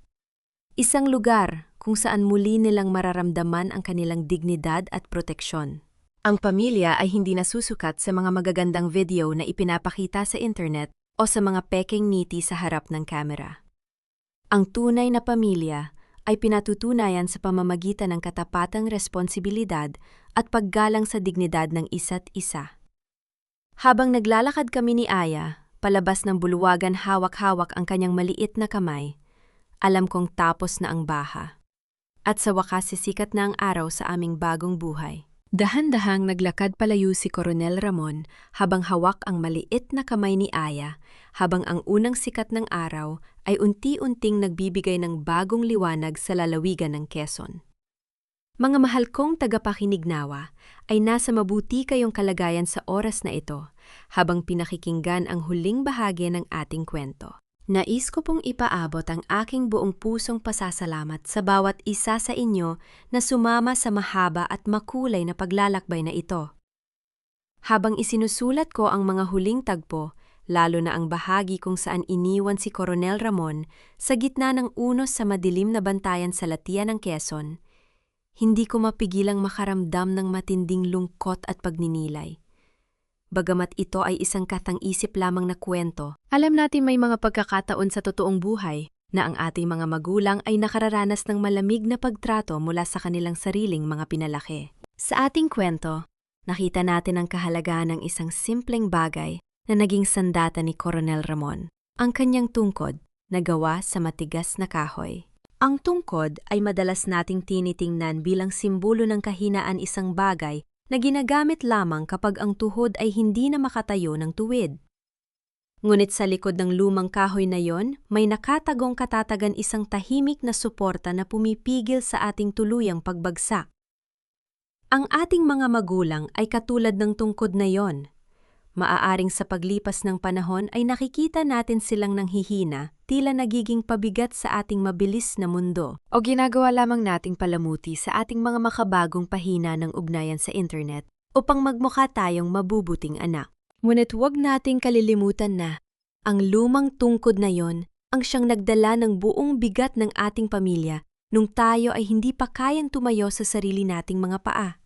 Isang lugar kung saan muli nilang mararamdaman ang kanilang dignidad at proteksyon. Ang pamilya ay hindi nasusukat sa mga magagandang video na ipinapakita sa internet o sa mga peking ngiti sa harap ng kamera. Ang tunay na pamilya ay pinatutunayan sa pamamagitan ng katapatang responsibilidad at paggalang sa dignidad ng isa't isa. Habang naglalakad kami ni Aya, palabas ng bulwagan hawak-hawak ang kanyang maliit na kamay, alam kong tapos na ang baha. At sa wakas sisikat na ang araw sa aming bagong buhay. Dahan-dahang naglakad palayo si Coronel Ramon habang hawak ang maliit na kamay ni Aya, habang ang unang sikat ng araw ay unti-unting nagbibigay ng bagong liwanag sa lalawigan ng Quezon. Mga mahal kong tagapakinig nawa, ay nasa mabuti kayong kalagayan sa oras na ito habang pinakikinggan ang huling bahagi ng ating kwento. Nais ko pong ipaabot ang aking buong pusong pasasalamat sa bawat isa sa inyo na sumama sa mahaba at makulay na paglalakbay na ito. Habang isinusulat ko ang mga huling tagpo, lalo na ang bahagi kung saan iniwan si Coronel Ramon sa gitna ng unos sa madilim na bantayan sa latian ng Quezon, hindi ko mapigilang makaramdam ng matinding lungkot at pagninilay. Bagamat ito ay isang katang-isip lamang na kwento, alam natin may mga pagkakataon sa totoong buhay na ang ating mga magulang ay nakararanas ng malamig na pagtrato mula sa kanilang sariling mga pinalaki. Sa ating kwento, nakita natin ang kahalagahan ng isang simpleng bagay na naging sandata ni Coronel Ramon, ang kanyang tungkod na gawa sa matigas na kahoy. Ang tungkod ay madalas nating tinitingnan bilang simbolo ng kahinaan, isang bagay na ginagamit lamang kapag ang tuhod ay hindi na makatayo ng tuwid. Ngunit sa likod ng lumang kahoy na yon, may nakatagong katatagan, isang tahimik na suporta na pumipigil sa ating tuluyang pagbagsak. Ang ating mga magulang ay katulad ng tungkod na yon. Maaaring sa paglipas ng panahon ay nakikita natin silang nanghihina, tila nagiging pabigat sa ating mabilis na mundo. O ginagawa lamang nating palamuti sa ating mga makabagong pahina ng ugnayan sa internet upang magmukha tayong mabubuting anak. Ngunit huwag nating kalilimutan na ang lumang tungkod na yon ang siyang nagdala ng buong bigat ng ating pamilya nung tayo ay hindi pa kayang tumayo sa sarili nating mga paa.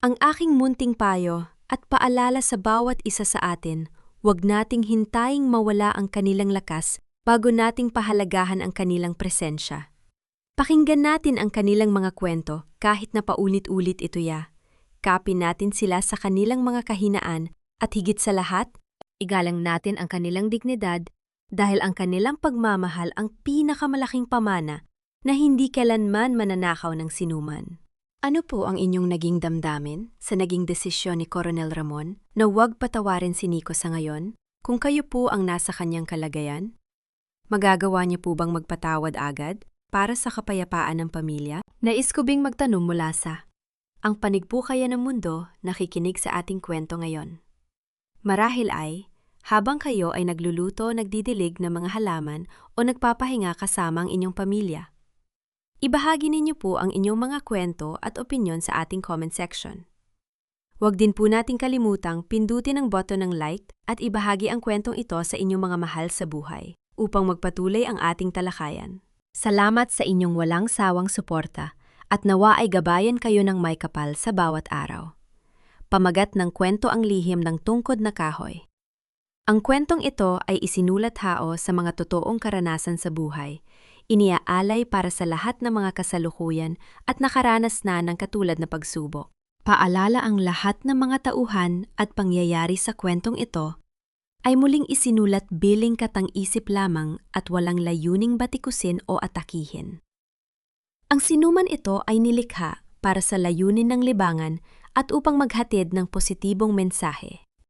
Ang aking munting payo at paalala sa bawat isa sa atin, huwag nating hintaying mawala ang kanilang lakas bago nating pahalagahan ang kanilang presensya. Pakinggan natin ang kanilang mga kwento kahit na paulit-ulit ito ya. Kapin natin sila sa kanilang mga kahinaan at higit sa lahat, igalang natin ang kanilang dignidad dahil ang kanilang pagmamahal ang pinakamalaking pamana na hindi kailanman mananakaw ng sinuman. Ano po ang inyong naging damdamin sa naging desisyon ni Coronel Ramon na huwag patawarin si Nico sa ngayon? Kung kayo po ang nasa kanyang kalagayan, magagawa niyo po bang magpatawad agad para sa kapayapaan ng pamilya? Nais ko bing magtanong mula sa ang panigpukaya ng mundo nakikinig sa ating kwento ngayon. Marahil ay, habang kayo ay nagluluto, nagdidilig ng mga halaman o nagpapahinga kasama ang inyong pamilya. Ibahagi ninyo po ang inyong mga kwento at opinyon sa ating comment section. Huwag din po nating kalimutang pindutin ang button ng like at ibahagi ang kwentong ito sa inyong mga mahal sa buhay upang magpatuloy ang ating talakayan. Salamat sa inyong walang sawang suporta at nawa ay gabayan kayo ng may kapal sa bawat araw. Pamagat ng kwento ang lihim ng tungkod na kahoy. Ang kwentong ito ay isinulat hao sa mga totoong karanasan sa buhay, iniaalay para sa lahat ng mga kasalukuyan at nakaranas na ng katulad na pagsubok. Paalala ang lahat ng mga tauhan at pangyayari sa kwentong ito ay muling isinulat bilang katang-isip lamang at walang layuning batikusin o atakihin. Ang sinuman ito ay nilikha para sa layunin ng libangan at upang maghatid ng positibong mensahe.